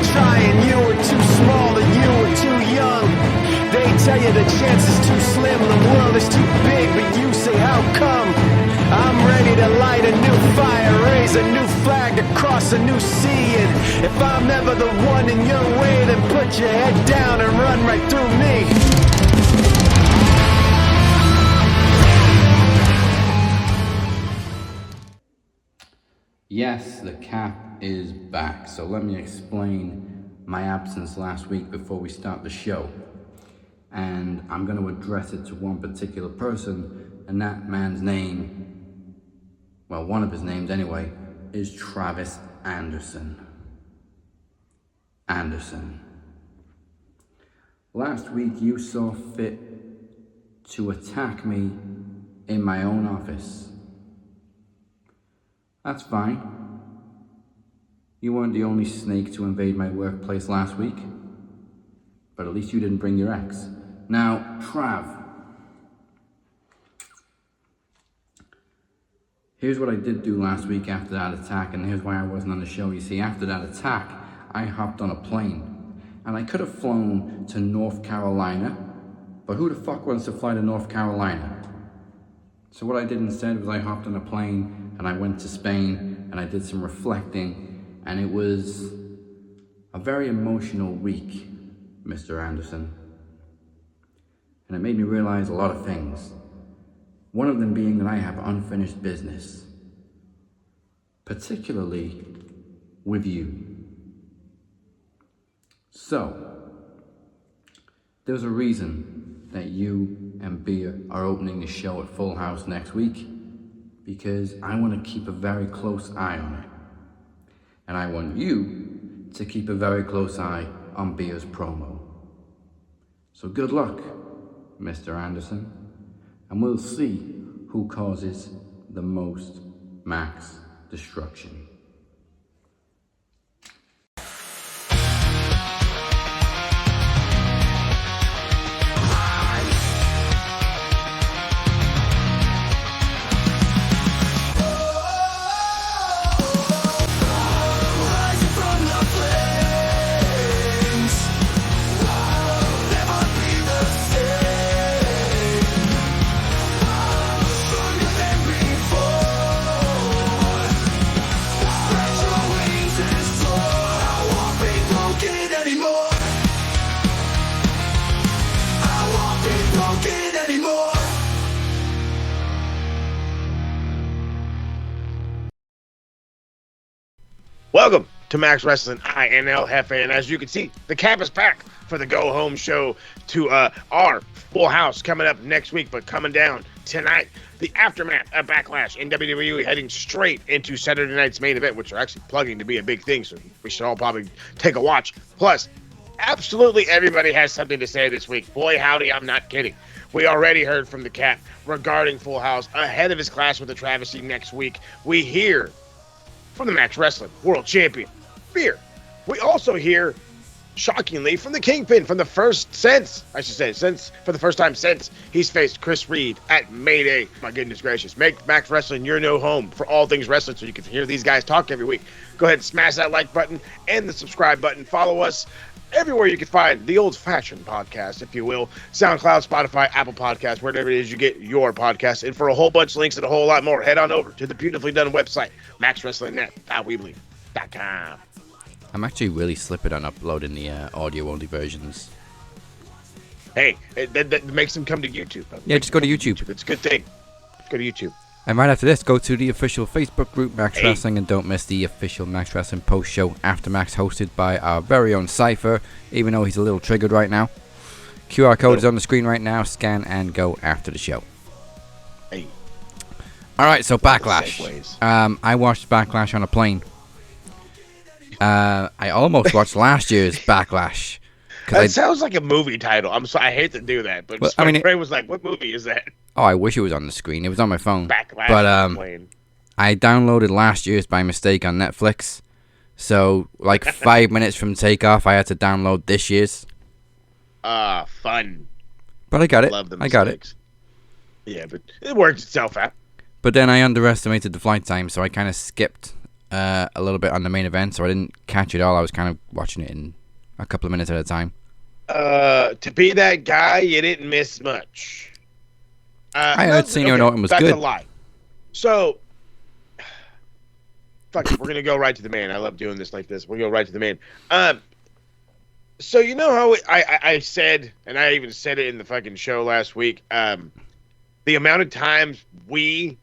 trying. You were too small and you were too young. They tell you the chance is too slim, the world is too big, but you say how come? I'm ready to light a new fire, raise a new flag across a new sea. And if I'm ever the one in your way, then put your head down and run right through me. Yes, the cap is back, so let me explain my absence last week before we start the show. And I'm going to address it to one particular person, and that man's name, well, one of his names anyway, is Travis Anderson. Last week you saw fit to attack me in my own office. That's fine. You weren't the only snake to invade my workplace last week, but at least you didn't bring your ex. Now, Trav, here's what I did do last week after that attack, and here's why I wasn't on the show. You see, after that attack, I hopped on a plane, and I could have flown to North Carolina, but who the fuck wants to fly to North Carolina? So what I did instead was I hopped on a plane, and I went to Spain, and I did some reflecting, and it was a very emotional week, Mr. Anderson. And it made me realize a lot of things. One of them being that I have unfinished business, particularly with you. So, there's a reason that you and Bea are opening the show at Full House next week, because I want to keep a very close eye on it. And I want you to keep a very close eye on Bea's promo. So good luck, Mr. Anderson, and we'll see who causes the most max destruction. Welcome to Max Wrestling INL Hefe, and as you can see, the cap is back for the Go Home show to our Full House coming up next week, but coming down tonight, the aftermath of Backlash in WWE, heading straight into Saturday night's main event, which are actually plugging to be a big thing, so we should all probably take a watch. Plus, absolutely everybody has something to say this week. Boy, howdy, I'm not kidding. We already heard from the Cap regarding Full House ahead of his clash with the Travesty next week. We hear from the Max Wrestling World Champion, Fear. We also hear, shockingly, from the Kingpin for the first time since he's faced Chris Reed at Mayday. My goodness gracious. Make Max Wrestling your new home for all things wrestling so you can hear these guys talk every week. Go ahead and smash that like button and the subscribe button. Follow us everywhere you can find the old-fashioned podcast, if you will. SoundCloud, Spotify, Apple Podcasts, wherever it is you get your podcast. And for a whole bunch of links and a whole lot more, head on over to the beautifully done website, maxwrestlingnet.weebly.com. I'm actually really slipping on uploading the audio-only versions. Hey, that makes them come to YouTube. Yeah, just go to YouTube. It's a good thing. Go to YouTube. And right after this, go to the official Facebook group, Max Wrestling, and don't miss the official Max Wrestling post-show Aftermax, hosted by our very own Cypher, even though he's a little triggered right now. QR code is on the screen right now. Scan and go after the show. Hey. Alright, so Backlash. I watched Backlash on a plane. I almost watched last year's Backlash. That sounds like a movie title. I'm sorry, I hate to do that, but my brain was like, what movie is that? Oh, I wish it was on the screen. It was on my phone. Backlash. But I downloaded last year's by mistake on Netflix. So, like 5 minutes from takeoff, I had to download this year's. Fun. But I got it. Love the I got it. Yeah, but it worked itself out. But then I underestimated the flight time, so I kind of skipped a little bit on the main event, so I didn't catch it all. I was kind of watching it in a couple of minutes at a time. To be that guy, you didn't miss much. I heard Senior Norton was good. That's a lie. So, fuck it, we're going to go right to the man. I love doing this like this. We'll go right to the man. So you know how I said, and I even said it in the fucking show last week, the amount of times we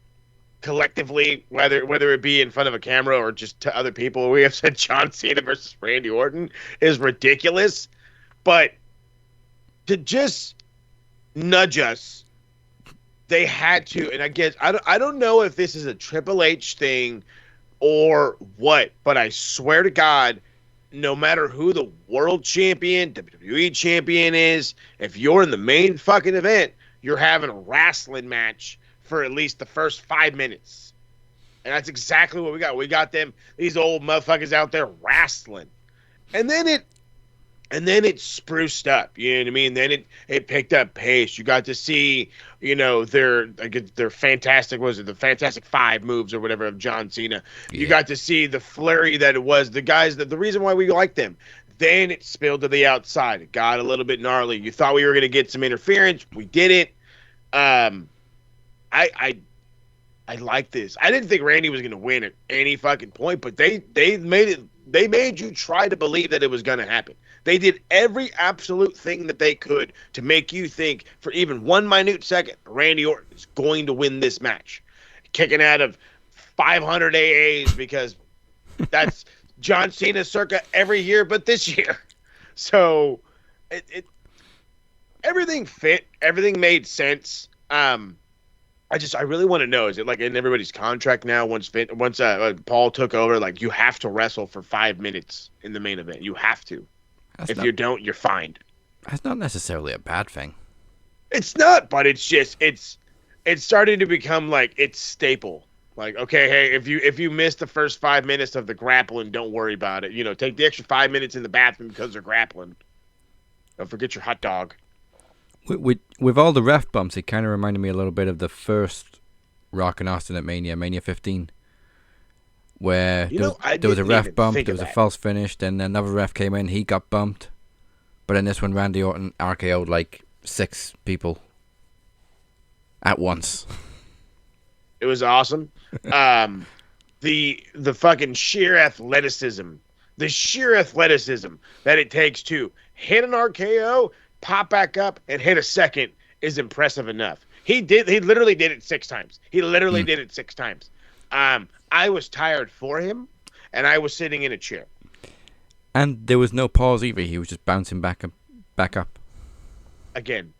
collectively, whether it be in front of a camera or just to other people, we have said John Cena versus Randy Orton is ridiculous. But to just nudge us, they had to, and I guess I don't know if this is a Triple H thing or what, but I swear to God, no matter who the world champion, WWE champion is, if you're in the main fucking event, you're having a wrestling match for at least the first 5 minutes. And that's exactly what we got. We got these old motherfuckers out there wrestling. And then it spruced up, you know what I mean? Then it picked up pace. You got to see, their fantastic, the Fantastic Five moves or whatever of John Cena. Yeah. You got to see the flurry that it was, the guys, the reason why we liked them. Then it spilled to the outside. It got a little bit gnarly. You thought we were going to get some interference. We didn't. I like this. I didn't think Randy was going to win at any fucking point, but they made you try to believe that it was going to happen. They did every absolute thing that they could to make you think for even 1 minute second Randy Orton is going to win this match. Kicking out of 500 AAs because that's John Cena circa every year but this year. So everything fit. Everything made sense. I really want to know, is it like in everybody's contract now once Paul took over, like you have to wrestle for 5 minutes in the main event? You have to. You don't, you're fined. That's not necessarily a bad thing. It's not, but it's just it's starting to become like it's staple. Like, okay, hey, if you miss the first 5 minutes of the grappling, don't worry about it. Take the extra 5 minutes in the bathroom because they're grappling. Don't forget your hot dog. With all the ref bumps, it kind of reminded me a little bit of the first Rock and Austin at Mania 15. Where there was a ref bump, there was a false finish, then another ref came in, he got bumped. But in this one, Randy Orton RKO'd like 6 people at once. It was awesome. The fucking sheer athleticism that it takes to hit an RKO, pop back up, and hit a second is impressive enough. He literally did it 6 times. Did it 6 times. I was tired for him, and I was sitting in a chair. And there was no pause either. He was just bouncing back up. Again,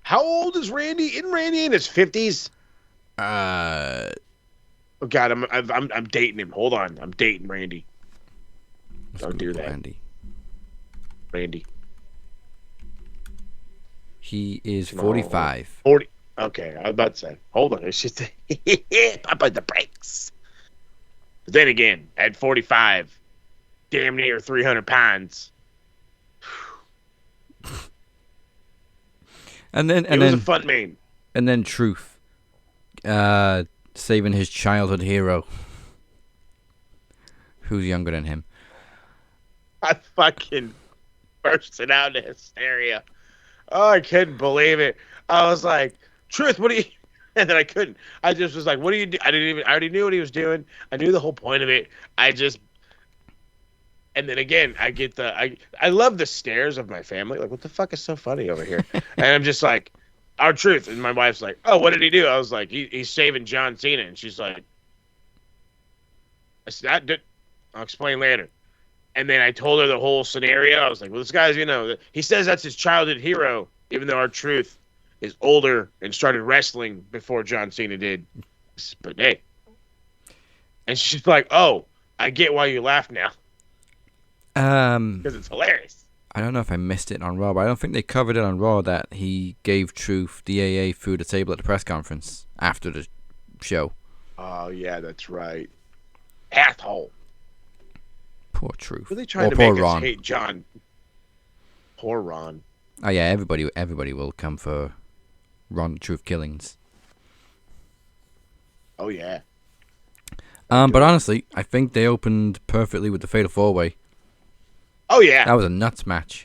how old is Randy? Isn't Randy in his 50s? Oh God, I'm dating him. Hold on, I'm dating Randy. Don't do that, Randy. He is 45. 40. Okay, I was about to say, hold on. It's just pop on the brakes. But then again, at 45, damn near 300 pounds. And then it was a fun main. And then Truth, saving his childhood hero, who's younger than him. I fucking bursted out into hysteria. Oh, I couldn't believe it. I was like, Truth, what do you... And then I couldn't. I just was like, what do you do? I already knew what he was doing. I knew the whole point of it. And then again, I love the stares of my family. Like, what the fuck is so funny over here? And I'm just like, our Truth. And my wife's like, oh, what did he do? I was like, he's saving John Cena. And she's like, I'll explain later. And then I told her the whole scenario. I was like, well, this guy's, he says that's his childhood hero, even though our Truth is older and started wrestling before John Cena did. But hey. And she's like, oh, I get why you laugh now. Because it's hilarious. I don't know if I missed it on Raw, but I don't think they covered it on Raw that he gave Truth the AA through the table at the press conference after the show. Oh, yeah, that's right. Asshole. Poor Truth. Were they trying to make us hate John? Poor Ron. Oh, yeah, everybody will come for Ron Truth killings. Oh, yeah. But honestly, I think they opened perfectly with the Fatal 4-Way. Oh yeah, That was a nuts match.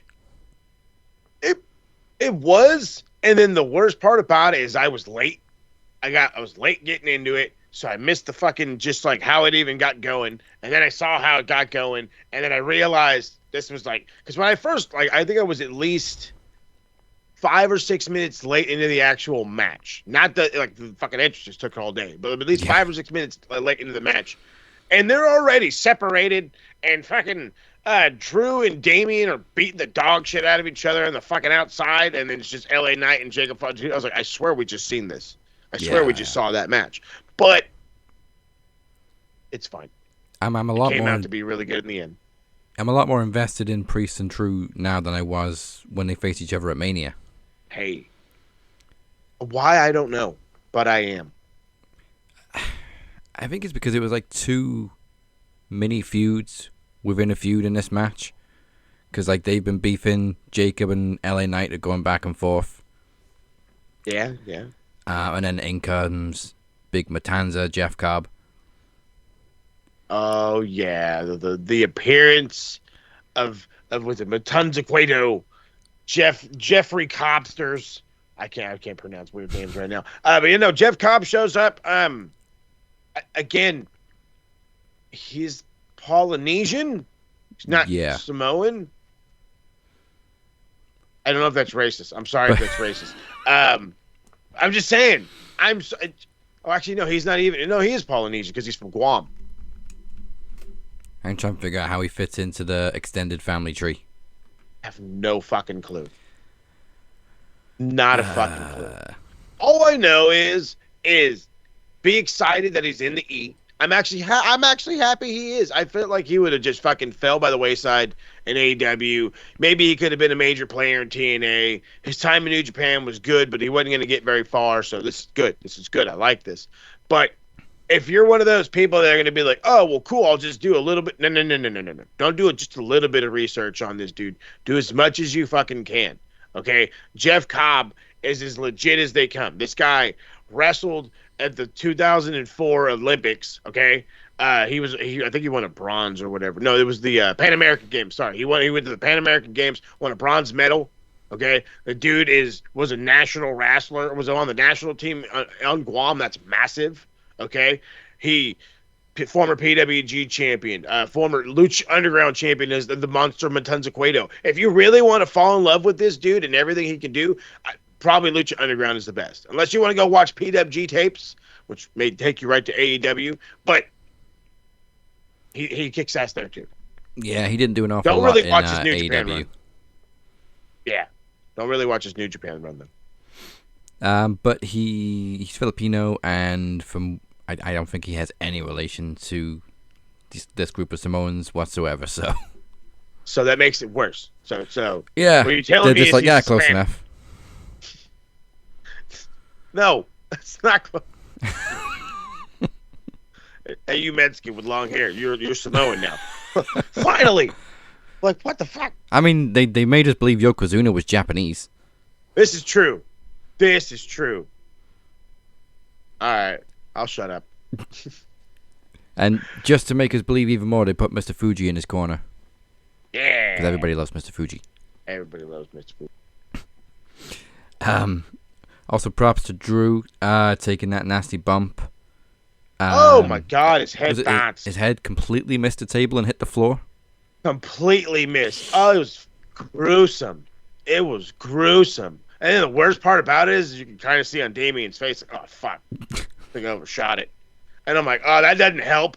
It was, and then the worst part about it is I was late. I was late getting into it, so I missed the fucking just like how it even got going, and then I saw how it got going, and then I realized this was like because when I first I think I was at least 5 or 6 minutes late into the actual match. Not the fucking entrance just took all day, but at least 5 or 6 minutes late into the match, and they're already separated and fucking. Drew and Damian are beating the dog shit out of each other on the fucking outside, and then it's just LA Knight and Jacob Fudge. I was like, I swear we just seen this. I swear we just saw that match. But it's fine. I'm a lot came more out to be really good in the end. I'm a lot more invested in Priest and Drew now than I was when they faced each other at Mania. Hey, why I don't know, but I am. I think it's because it was like 2 mini feuds within a feud in this match, because like they've been beefing. Jacob and LA Knight are going back and forth. Yeah. And then in comes Big Matanza, Jeff Cobb. Oh yeah, the appearance of was it Matanza Cueto, Jeffrey Cobsters. I can't pronounce weird names right now. But Jeff Cobb shows up. Again, he's Polynesian. He's not Samoan. I don't know if that's racist. I'm sorry if that's racist. I'm just saying. Actually, no, he's not even. No, he is Polynesian because he's from Guam. I'm trying to figure out how he fits into the extended family tree. I have no fucking clue. Not a fucking clue. All I know is be excited that he's in the E. I'm actually happy he is. I feel like he would have just fucking fell by the wayside in AEW. Maybe he could have been a major player in TNA. His time in New Japan was good, but he wasn't going to get very far. So this is good. This is good. I like this. But if you're one of those people that are going to be like, oh, well, cool, I'll just do a little bit. No. Don't do just a little bit of research on this dude. Do as much as you fucking can. Okay? Jeff Cobb is as legit as they come. This guy wrestled at the 2004 Olympics, okay? I think he won a bronze or whatever. No, it was the Pan American Games. Sorry, he went to the Pan American Games, won a bronze medal. Okay, the dude was a national wrestler, was on the national team on Guam. That's massive. Okay, he former PWG champion, former Lucha Underground champion is the monster Matanza Cueto. If you really want to fall in love with this dude and everything he can do, probably Lucha Underground is the best. Unless you want to go watch PWG tapes, which may take you right to AEW, but he kicks ass there too. Yeah, he didn't do an awful Don't lot really watch in his New Japan AEW. run. Yeah, don't really watch his New Japan run though. But he's Filipino, and I don't think he has any relation to this group of Samoans whatsoever. So that makes it worse. So yeah, what you're telling they're me just is like, he's yeah, close Hispanic. enough. No, it's not close. Hey, you Mexican with long hair, you're Samoan now. Finally, like what the fuck? I mean, they made us believe Yokozuna was Japanese. This is true. All right, I'll shut up. And just to make us believe even more, they put Mr. Fuji in his corner. Yeah, Because everybody loves Mr. Fuji. Everybody loves Mr. Fuji. Also, props to Drew taking that nasty bump. Oh my God, his head bounced. His head completely missed the table and hit the floor. Completely missed. Oh, it was gruesome. And then the worst part about it is you can kind of see on Damien's face, like, oh, fuck. I think I overshot it. And I'm like, oh, that doesn't help.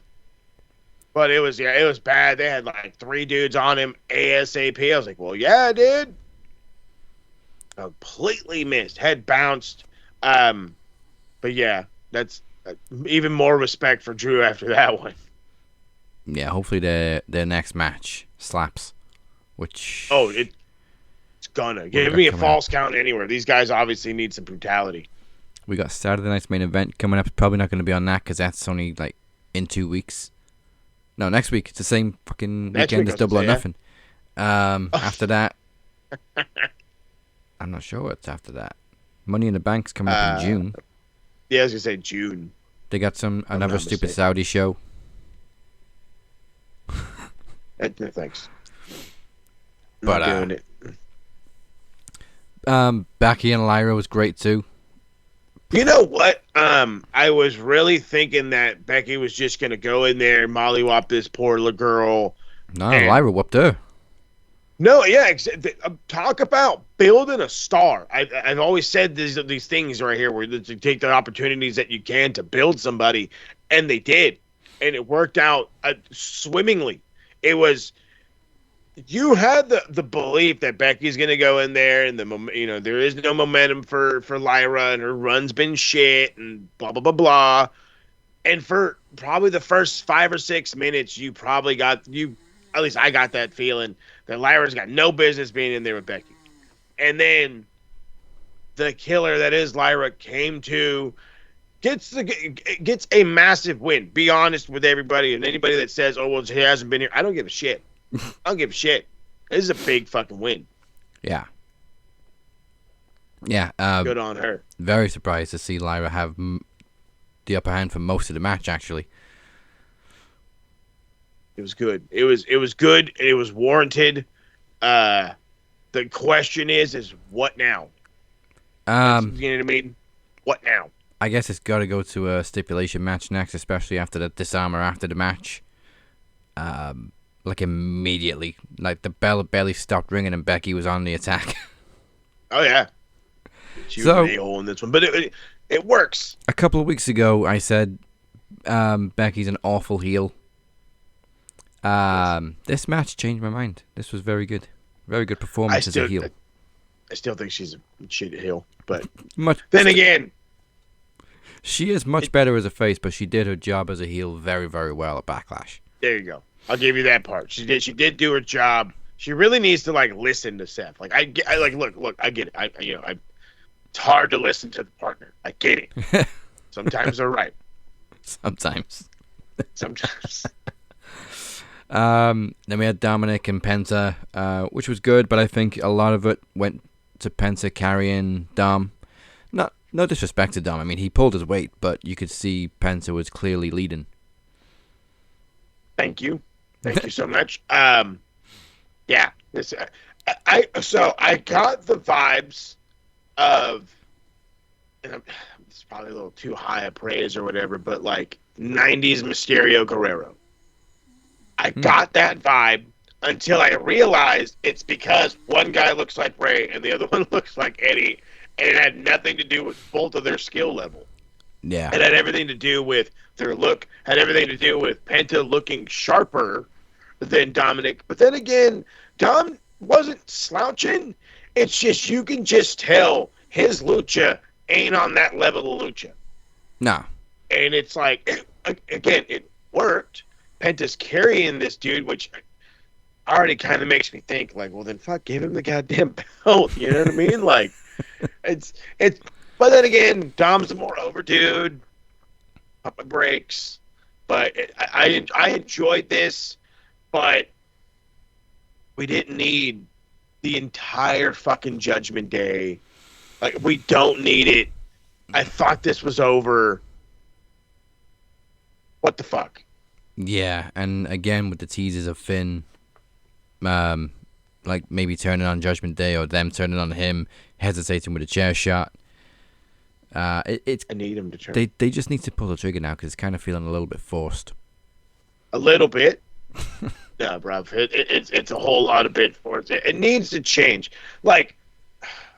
But it was bad. They had like 3 dudes on him ASAP. I was like, well, yeah, dude. Completely missed. Head bounced. But yeah, that's even more respect for Drew after that one. Yeah, hopefully their next match slaps. Which it's gonna give me a false count anywhere. These guys obviously need some brutality. We got Saturday night's main event coming up. It's probably not going to be on that because that's only like in 2 weeks. No, next week. It's the same fucking weekend as Double or Nothing. After that, I'm not sure what's after that. Money in the Bank's coming up in June. Yeah, I was gonna say June. They got another stupid Saudi show. No, thanks. But Not doing it. Becky and Lyra was great too. You know what? I was really thinking that Becky was just gonna go in there and mollywop this poor little girl. No, Lyra whooped her. No, yeah, talk about building a star. I've always said these things right here where you take the opportunities that you can to build somebody, and they did, and it worked out swimmingly. It was. You had the belief that Becky's gonna go in there, and there is no momentum for Lyra, and her run's been shit, and blah blah blah blah. And for probably the first 5 or 6 minutes, you probably got at least I got that feeling that Lyra's got no business being in there with Becky. And then the killer that is Lyra came to gets a massive win. Be honest with everybody, and anybody that says, "Oh well, he hasn't been here," I don't give a shit. I don't give a shit. This is a big fucking win. Yeah. Yeah. Good on her. Very surprised to see Lyra have the upper hand for most of the match, actually. It was good. It was good. It was warranted. The question is what now? You know what I mean? What now? I guess it's got to go to a stipulation match next, especially after the disarmer after the match. Like immediately, like the bell barely stopped ringing and Becky was on the attack. Oh yeah, she was an a-hole in this one, but it works. A couple of weeks ago, I said Becky's an awful heel. This match changed my mind. This was very good performance as a heel. I still think she's a shit heel, but again, she is much better as a face. But she did her job as a heel very, very well at Backlash. There you go. I'll give you that part. She did do her job. She really needs to listen to Seth. Look, I get it. It's hard to listen to the partner. I get it. Sometimes they're right. Sometimes. Then we had Dominic and Penta, which was good, but I think a lot of it went to Penta carrying Dom. No disrespect to Dom. I mean, he pulled his weight, but you could see Penta was clearly leading. Thank you so much. Yeah, I got the vibes of, and it's probably a little too high a praise or whatever, but like 90s Mysterio Guerrero. I got that vibe until I realized it's because one guy looks like Ray and the other one looks like Eddie, and it had nothing to do with both of their skill level. Yeah, it had everything to do with their look, had everything to do with Penta looking sharper than Dominic. But then again, Dom wasn't slouching. It's just, you can just tell his lucha ain't on that level of lucha. No. And it's like, again, it worked. Penta's carrying this dude, which already kind of makes me think, like, well, then fuck, give him the goddamn belt. You know what I mean? Like, it's. But then again, Dom's the more over dude. Pump my brakes. But I enjoyed this, but we didn't need the entire fucking Judgment Day. Like, we don't need it. I thought this was over. What the fuck? Yeah, and again with the teasers of Finn, like maybe turning on Judgment Day or them turning on him, hesitating with a chair shot. I need him to turn. They just need to pull the trigger now because it's kind of feeling a little bit forced. A little bit. No, bro. It's a whole lot of bit forced. It needs to change. Like,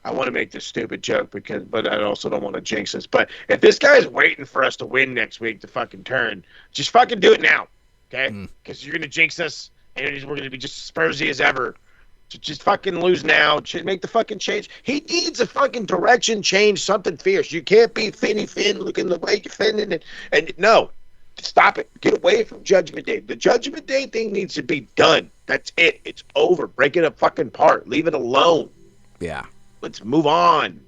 I want to make this stupid joke but I also don't want to jinx us. But if this guy's waiting for us to win next week to fucking turn, just fucking do it now, okay? Because you're gonna jinx us, and we're gonna be just as Spursy as ever. Just fucking lose now. Make the fucking change. He needs a fucking direction change, something fierce. You can't be Finny Finn looking the way you're finning it. And no, stop it. Get away from Judgment Day. The Judgment Day thing needs to be done. That's it. It's over. Break it apart. Leave it alone. Yeah. Let's move on.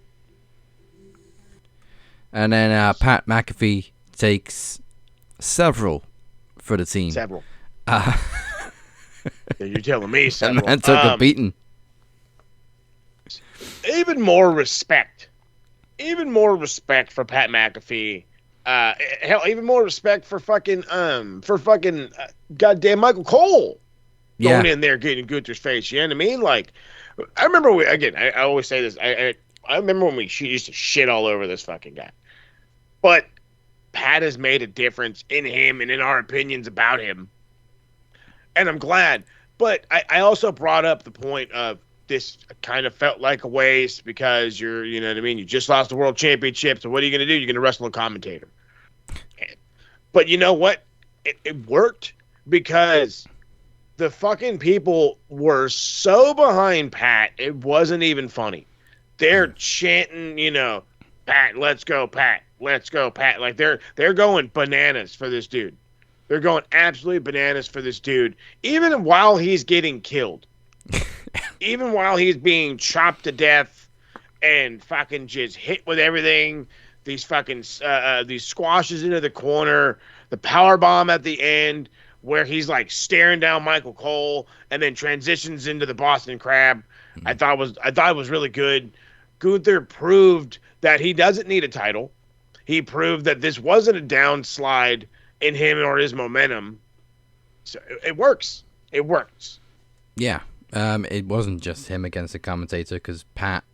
And then Pat McAfee takes several for the team. Several. You're telling me several. And took a beating. Even more respect for Pat McAfee. Hell, even more respect for fucking goddamn Michael Cole. going in there getting Gunther's face. You know what I mean? Like, I remember I always say this. I remember when we used to shit all over this fucking guy, but Pat has made a difference in him and in our opinions about him, and I'm glad. But I also brought up the point of this kind of felt like a waste because you know what I mean? You just lost the world championship, so what are you going to do? You're going to wrestle a commentator. But you know what? It worked because the fucking people were so behind Pat, it wasn't even funny. They're chanting, you know, Pat, let's go, Pat. Let's go, Pat. Like they're going bananas for this dude. They're going absolutely bananas for this dude, even while he's getting killed. Even while he's being chopped to death and fucking just hit with everything. These fucking these squashes into the corner, the power bomb at the end where he's like staring down Michael Cole and then transitions into the Boston Crab. I thought it was really good. Gunther proved that he doesn't need a title. He proved that this wasn't a downslide in him or his momentum. So it works. It works. Yeah. It wasn't just him against the commentator because Pat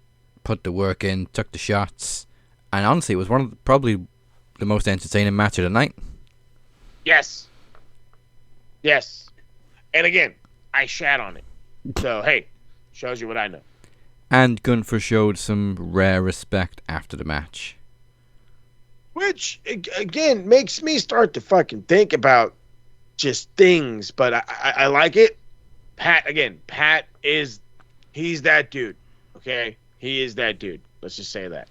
put the work in, took the shots, and honestly, it was one of probably the most entertaining match of the night. Yes. Yes. And again, I shat on it. So, hey, shows you what I know. And Gunther showed some rare respect after the match. Which, again, makes me start to fucking think about just things, but I like it. Pat he's that dude, okay? He is that dude. Let's just say that.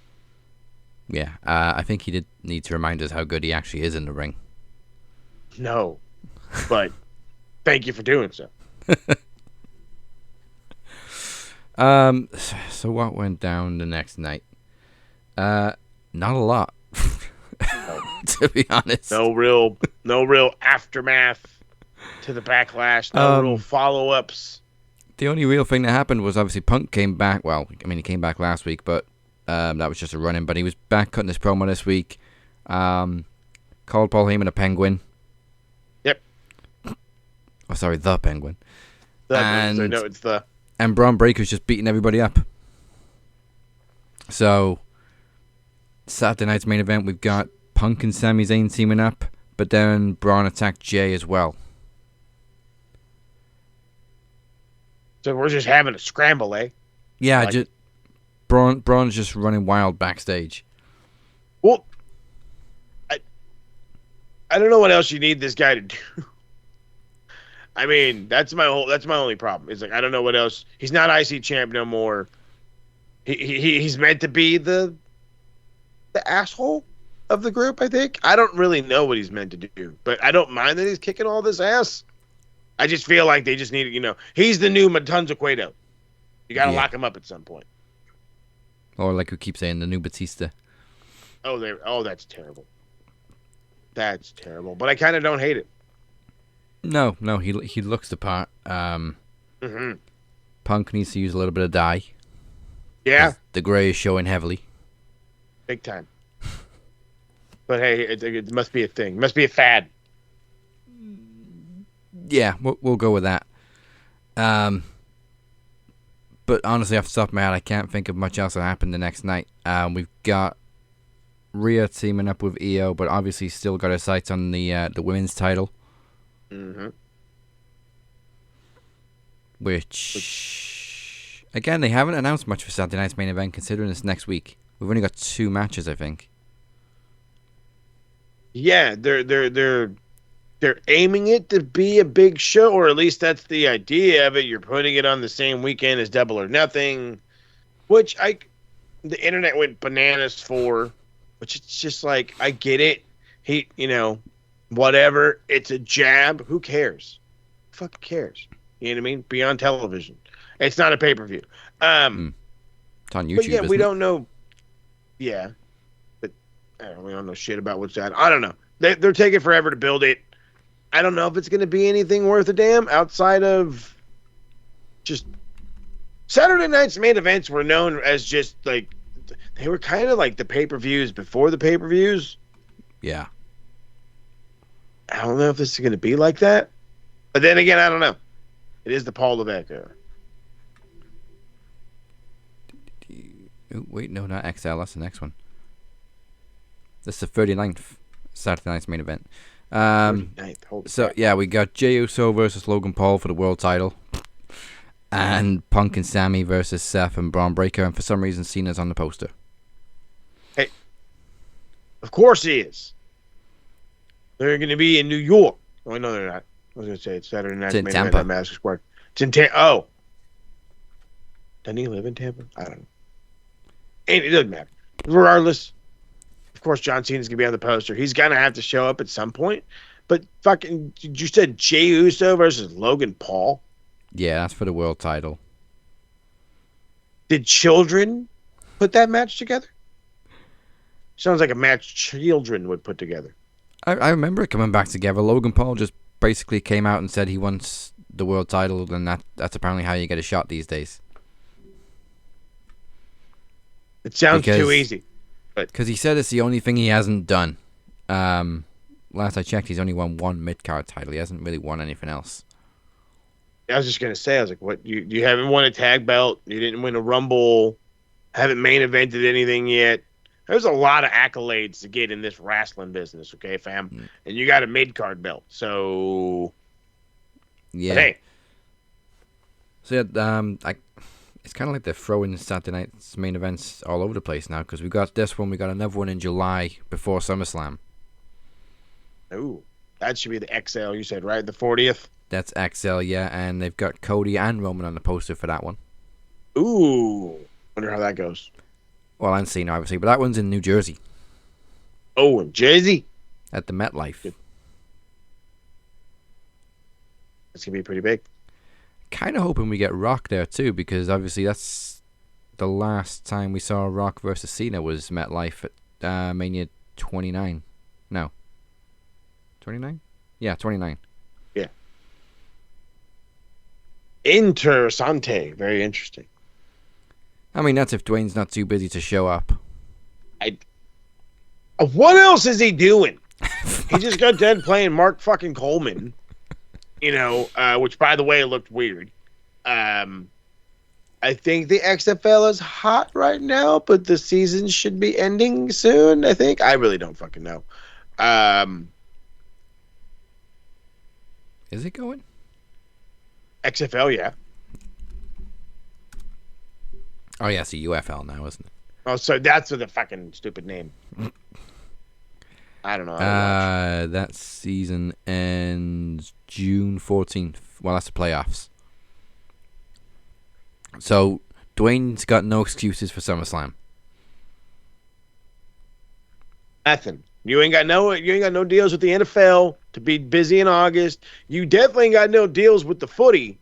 Yeah, I think he did need to remind us how good he actually is in the ring. No, but thank you for doing so. So what went down the next night? Not a lot, to be honest. No real aftermath to the Backlash. No real follow-ups. The only real thing that happened was obviously Punk came back. Well, I mean, he came back last week, but that was just a run-in. But he was back cutting his promo this week. Called Paul Heyman a penguin. Yep. Oh, sorry, the penguin. It's the... And Braun Breaker's just beating everybody up. So, Saturday night's main event, we've got Punk and Sami Zayn teaming up, but then Braun attacked Jay as well. So we're just having a scramble, eh? Yeah, like, just Braun's just running wild backstage. Well, I don't know what else you need this guy to do. I mean, that's my only problem. It's like I don't know what else. He's not IC champ no more. He's meant to be the asshole of the group, I think. I don't really know what he's meant to do, but I don't mind that he's kicking all this ass. I just feel like they just need, he's the new Matanza Cueto. You got to lock him up at some point. Or like we keep saying, the new Batista. Oh, that's terrible. That's terrible. But I kind of don't hate it. No, he looks the part. Punk needs to use a little bit of dye. Yeah. The gray is showing heavily. Big time. But hey, it must be a thing. It must be a fad. Yeah, we'll go with that. But honestly, off the top of my head, I can't think of much else that happened the next night. We've got Rhea teaming up with Io, but obviously still got her sights on the women's title. Mm-hmm. Which, again, they haven't announced much for Saturday night's main event, considering it's next week. We've only got 2 matches, I think. Yeah, they're aiming it to be a big show, or at least that's the idea of it. You're putting it on the same weekend as Double or Nothing, which the internet went bananas for, which it's just like, I get it. Whatever. It's a jab. Who cares? Who fucking cares? You know what I mean? Be on television. It's not a pay-per-view. It's on YouTube, but yeah, we isn't don't know. Yeah. But we don't know shit about what's that. I don't know. They're taking forever to build it. I don't know if it's going to be anything worth a damn outside of just Saturday night's main events were known as just like, they were kind of like the pay-per-views before the pay-per-views. Yeah. I don't know if this is going to be like that. But then again, I don't know. It is the Paul Levesque era. Oh, wait, no, not XL. That's the next one. This is the 39th Saturday night's main event. 39th. So, yeah, we got Jey Uso versus Logan Paul for the world title. And Punk and Sammy versus Seth and Braun Breaker. And for some reason, Cena's on the poster. Hey, of course he is. They're going to be in New York. Oh, no, they're not. I was going to say it's Saturday night's main event at Madison Square. It's in Tampa. Oh. Doesn't he live in Tampa? I don't know. And it doesn't matter. Regardless, of course, John Cena's going to be on the poster. He's going to have to show up at some point. But fucking, you said Jey Uso versus Logan Paul? Yeah, that's for the world title. Did children put that match together? Sounds like a match children would put together. I remember it coming back together. Logan Paul just basically came out and said he wants the world title, and that's apparently how you get a shot these days. It sounds too easy. Because he said it's the only thing he hasn't done. Last I checked, he's only won one mid-card title. He hasn't really won anything else. I was just going to say, I was like, what? You haven't won a tag belt. You didn't win a Rumble. Haven't main evented anything yet. There's a lot of accolades to get in this wrestling business, okay, fam? Mm. And you got a mid-card belt. So, yeah. But hey. So, yeah, it's kind of like they're throwing Saturday night's main events all over the place now, because we got this one, we got another one in July before SummerSlam. Ooh, that should be the XL you said, right? The 40th? That's XL, yeah, and they've got Cody and Roman on the poster for that one. Ooh, wonder how that goes. Well, and Cena, obviously, but that one's in New Jersey. Oh, in Jersey? At the MetLife. Good. That's going to be pretty big. Kind of hoping we get Rock there too, because obviously that's the last time we saw Rock versus Cena was MetLife at Mania 29. No. 29? Yeah, 29. Yeah. Interessante. Very interesting. I mean, that's if Dwayne's not too busy to show up. What else is he doing? He just got done playing Mark fucking Coleman. You know, which, by the way, looked weird. I think the XFL is hot right now, but the season should be ending soon, I think. I really don't fucking know. Is it going? XFL, yeah. Oh, yeah, it's the UFL now, isn't it? Oh, so that's the fucking stupid name. I don't know. That season ends June 14th. Well, that's the playoffs. So, Dwayne's got no excuses for SummerSlam. Nothing. You ain't got no deals with the NFL to be busy in August. You definitely ain't got no deals with the footy.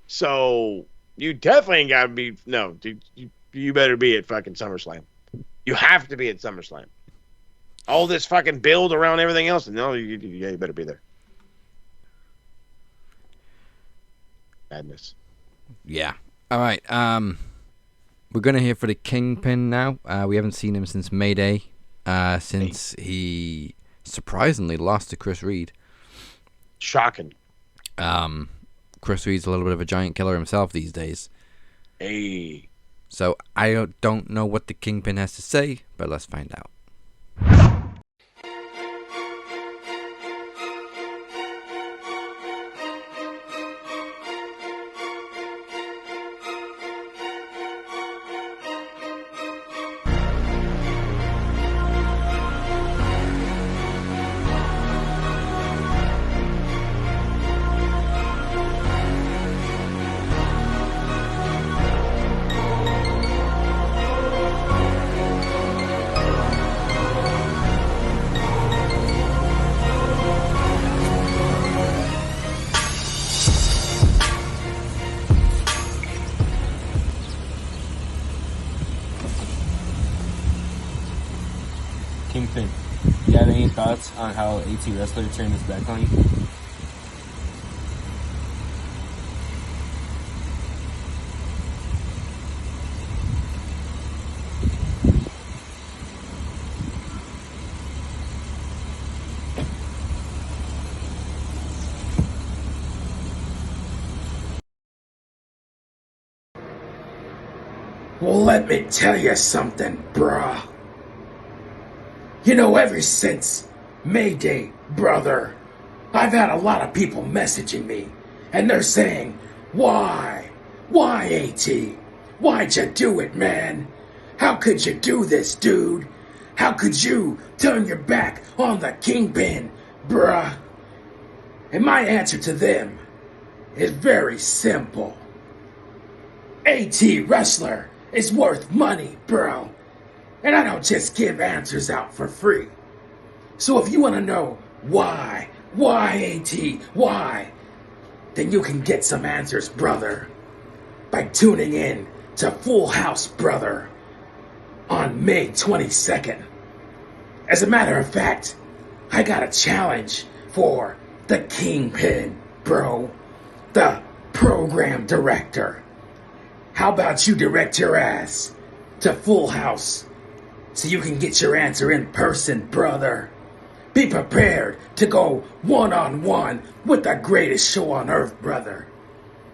So, you definitely ain't got to be... No, dude, you better be at fucking SummerSlam. You have to be at SummerSlam. All this fucking build around everything else. No, you better be there. Madness. Yeah. All right. We're gonna hear for the Kingpin now. We haven't seen him since Mayday. Since he surprisingly lost to Chris Reed. Shocking. Chris Reed's a little bit of a giant killer himself these days. Hey. So I don't know what the Kingpin has to say, but let's find out. Kingpin, you have any thoughts on how AT Wrestler turned his back on you? Well, let me tell you something, bruh. You know, ever since Mayday, brother, I've had a lot of people messaging me, and they're saying, why? Why, AT? Why'd you do it, man? How could you do this, dude? How could you turn your back on the Kingpin, bruh? And my answer to them is very simple. AT Wrestler is worth money, bro. And I don't just give answers out for free. So if you want to know why AT, why, then you can get some answers, brother, by tuning in to Full House, brother, on May 22nd. As a matter of fact, I got a challenge for the Kingpin, bro, the program director. How about you direct your ass to Full House so you can get your answer in person, brother? Be prepared to go one-on-one with the greatest show on earth, brother.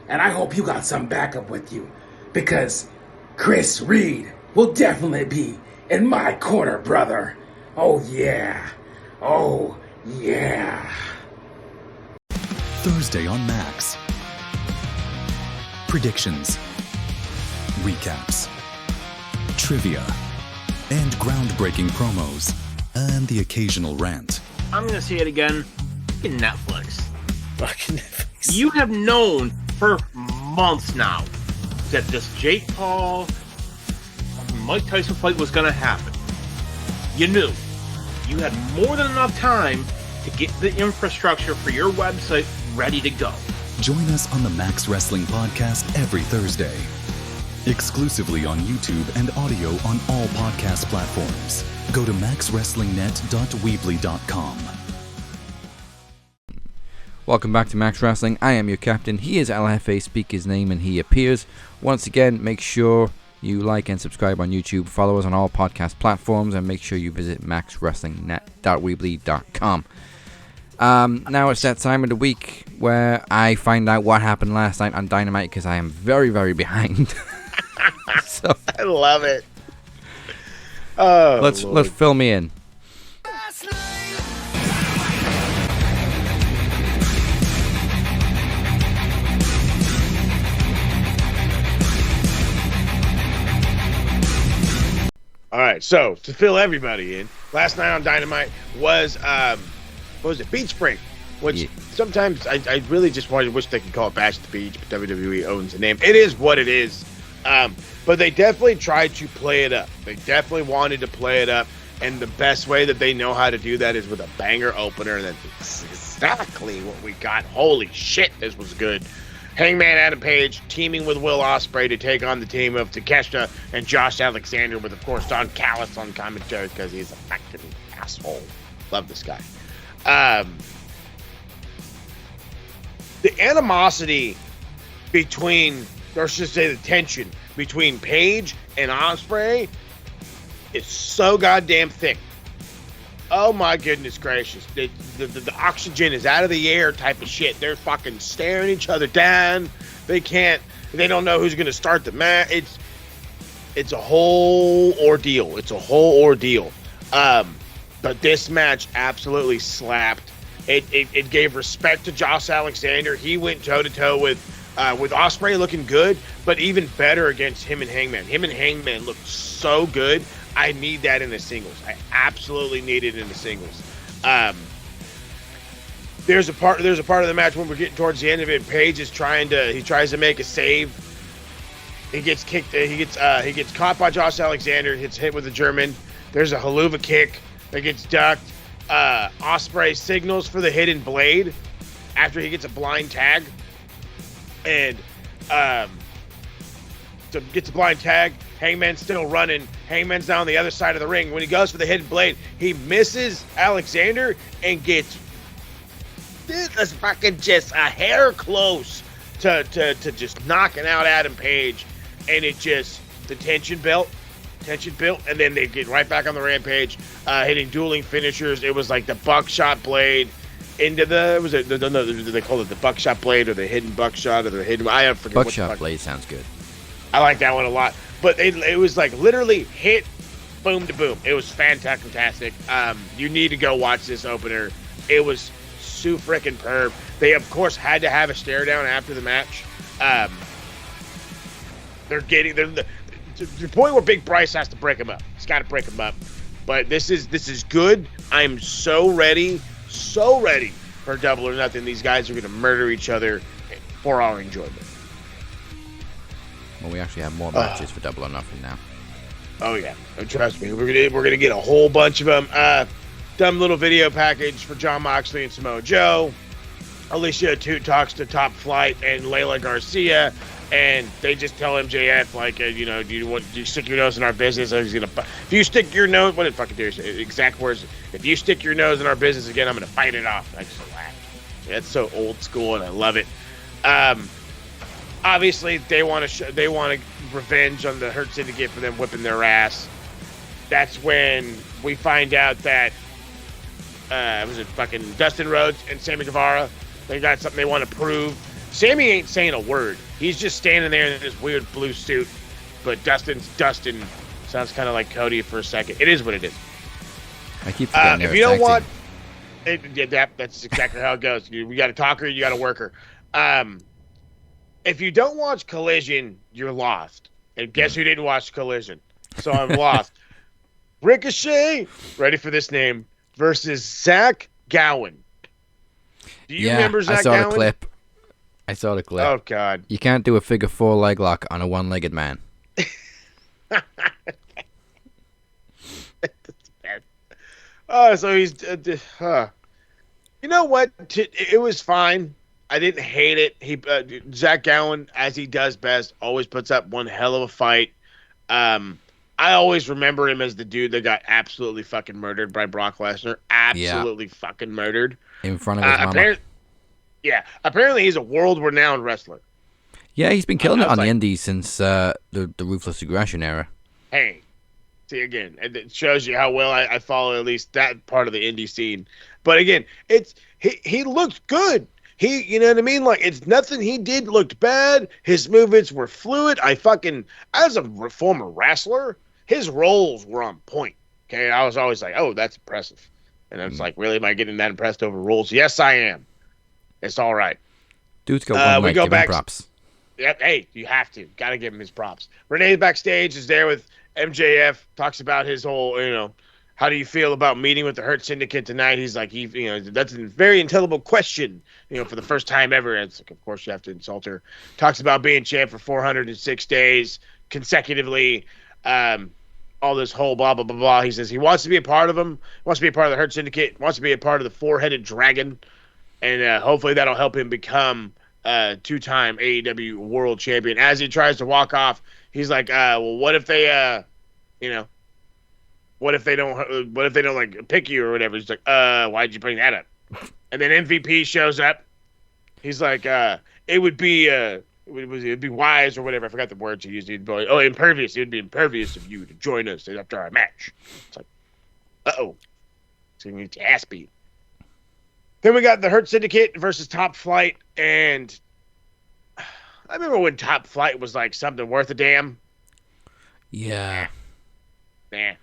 And I hope you got some backup with you, because Chris Reed will definitely be in my corner, brother. Oh yeah. Oh yeah. Thursday on Max. Predictions, recaps, trivia, and groundbreaking promos, and the occasional rant. I'm gonna say it again. Fucking Netflix. Fucking Netflix. You have known for months now that this Jake Paul Mike Tyson fight was gonna happen. You knew. You had more than enough time to get the infrastructure for your website ready to go. Join us on the Max Wrestling Podcast every Thursday. Exclusively on YouTube and audio on all podcast platforms. Go to maxwrestlingnet.weebly.com. Welcome back to Max Wrestling. I am your captain. He is LFA, speak his name and he appears. Once again, make sure you like and subscribe on YouTube. Follow us on all podcast platforms and make sure you visit maxwrestlingnet.weebly.com. Now it's that time of the week where I find out what happened last night on Dynamite, because I am very, very behind. So I love it. Oh, let's fill me in. All right, so to fill everybody in, last night on Dynamite was what was it? Beach Break, which sometimes I really just wish they could call it Bash at the Beach, but WWE owns the name. It is what it is. But they definitely tried to play it up. They definitely wanted to play it up, and the best way that they know how to do that is with a banger opener, and that's exactly what we got. Holy shit, this was good. Hangman Adam Page teaming with Will Ospreay to take on the team of Takeshita and Josh Alexander, with, of course, Don Callis on commentary because he's a fucking asshole. Love this guy. The animosity between, or should I say the tension between Page and Ospreay is so goddamn thick. Oh my goodness gracious. The oxygen is out of the air type of shit. They're fucking staring each other down. They don't know who's going to start the match. It's a whole ordeal. But this match absolutely slapped. It gave respect to Josh Alexander. He went toe-to-toe with Ospreay looking good, but even better against him and Hangman. Him and Hangman looked so good. I need that in the singles. I absolutely need it in the singles. There's a part of the match when we're getting towards the end of it. Page is tries to make a save. He gets kicked. He gets caught by Josh Alexander. Gets hit with a German. There's a haluva kick that gets ducked. Ospreay signals for the hidden blade after he gets a blind tag, and gets a blind tag. Hangman's still running. Hangman's down the other side of the ring. When he goes for the hidden blade, he misses Alexander and gets this fucking just a hair close to just knocking out Adam Page. And it just, the tension built, and then they get right back on the rampage, hitting dueling finishers. It was like the buckshot blade into they call it the buckshot blade or the hidden buckshot or the hidden, I forget. Buckshot blade sounds good. I like that one a lot. but it was like literally hit, boom to boom. It was fantastic. You need to go watch this opener. It was so freaking perb. They of course had to have a stare down after the match. They're the point where Big Bryce has to break him up. He's got to break him up. But this is good. I'm so ready for Double or Nothing. These guys are going to murder each other for our enjoyment. Well, we actually have more matches for Double or Nothing now. Oh yeah, trust me. We're gonna get a whole bunch of them. Dumb little video package for Jon Moxley and Samoa Joe. Alicia Atout talks to Top Flight and Layla Garcia, and they just tell MJF like, do you stick your nose in our business? If you stick your nose, what did fucking do? Exact words. If you stick your nose in our business again, I'm gonna fight it off. I just laughed. That's so old school, and I love it. Obviously, they want revenge on the Hurt Syndicate for them whipping their ass. That's when we find out that was it fucking Dustin Rhodes and Sammy Guevara? They got something they want to prove. Sammy ain't saying a word. He's just standing there in this weird blue suit. But Dustin's Dustin. Sounds kind of like Cody for a second. It is what it is. I keep forgetting if you don't want, that's exactly how it goes. We got a talker, you got a worker. If you don't watch Collision, you're lost. And guess who didn't watch Collision? So I'm lost. Ricochet, ready for this name, versus Zach Gowen. Do you remember Zach Gowen? I saw the clip. Oh, God. You can't do a figure 4 leg lock on a one-legged man. So he's... You know what? It was fine. I didn't hate it. Zach Gowen, as he does best, always puts up one hell of a fight. I always remember him as the dude that got absolutely fucking murdered by Brock Lesnar. Absolutely fucking murdered. In front of his mama. Apparently he's a world-renowned wrestler. Yeah, he's been killing it on the indies since the Ruthless Aggression era. Hey, see, again, it shows you how well I follow at least that part of the indie scene. But again, he looked good. You know what I mean? Like, it's nothing he did looked bad. His movements were fluid. As a former wrestler, his rolls were on point. Okay, I was always like, oh, that's impressive. And I was like, really, am I getting that impressed over rolls? Yes, I am. It's all right. Dude's got one leg, give him props. Yep, hey, you have to. Got to give him his props. Renee backstage is there with MJF, talks about his whole, how do you feel about meeting with the Hurt Syndicate tonight? He's like, that's a very intelligible question, for the first time ever. It's like, of course you have to insult her. Talks about being champ for 406 days consecutively. All this whole blah, blah, blah, blah. He says he wants to be a part of them, wants to be a part of the Hurt Syndicate, wants to be a part of the four-headed dragon, and hopefully that'll help him become two-time AEW world champion. As he tries to walk off, he's like, well, what if they, what if they don't like pick you or whatever? He's like, why'd you bring that up? And then MVP shows up. He's like, it would be wise or whatever. I forgot the words he used. Impervious. It would be impervious of you to join us after our match. It's like, uh-oh. It's going to get your ass beat. Then we got the Hurt Syndicate versus Top Flight, and I remember when Top Flight was like something worth a damn. Yeah. Nah.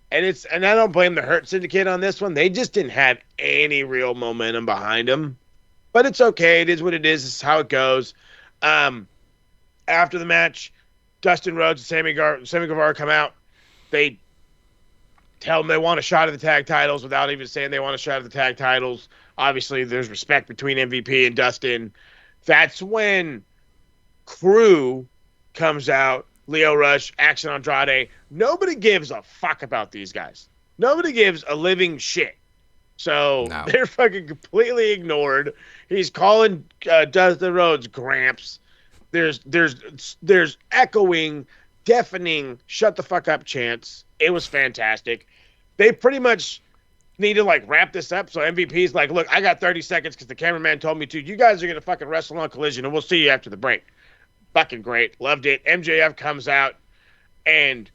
And I don't blame the Hurt Syndicate on this one. They just didn't have any real momentum behind them. But it's okay. It is what it is. It's how it goes. After the match, Dustin Rhodes and Sammy Guevara come out. They tell them they want a shot at the tag titles without even saying they want a shot at the tag titles. Obviously, there's respect between MVP and Dustin. That's when Crew comes out. Leo Rush, Action Andrade. Nobody gives a fuck about these guys. Nobody gives a living shit. So they're fucking completely ignored. He's calling Dustin Rhodes Gramps. There's echoing, deafening, shut the fuck up chants. It was fantastic. They pretty much need to wrap this up. So MVP's like, look, I got 30 seconds because the cameraman told me to. You guys are going to fucking wrestle on Collision, and we'll see you after the break. Fucking great. Loved it. MJF comes out, and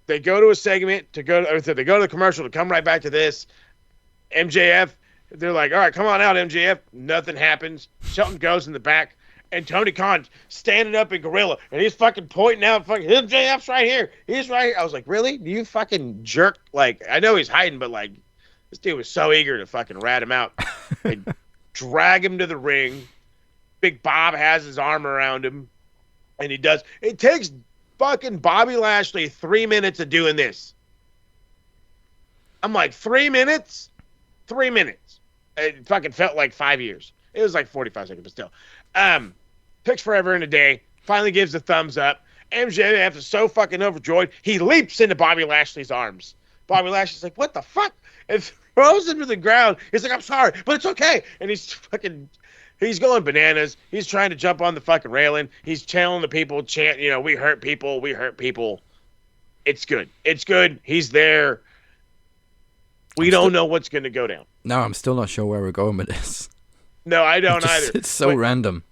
they go to a segment they go to the commercial to come right back to this. MJF, they're like, all right, come on out, MJF. Nothing happens. Shelton goes in the back, and Tony Khan standing up in Gorilla, and he's fucking pointing out, fucking MJF's right here. He's right here. I was like, really? Do you fucking jerk? Like, I know he's hiding, but like, this dude was so eager to fucking rat him out. They drag him to the ring. Big Bob has his arm around him, and he does. It takes fucking Bobby Lashley 3 minutes of doing this. I'm like, 3 minutes? 3 minutes. It fucking felt like 5 years. It was like 45 seconds, but still. Takes forever and a day. Finally gives the thumbs up. MJF is so fucking overjoyed, he leaps into Bobby Lashley's arms. Bobby Lashley's like, what the fuck? And throws him to the ground. He's like, I'm sorry, but it's okay. And he's going bananas. He's trying to jump on the fucking railing. He's telling the people, chant, we hurt people, we hurt people. It's good. It's good. He's there. We don't know what's going to go down. No, I'm still not sure where we're going with this. No, I don't either. It's so random.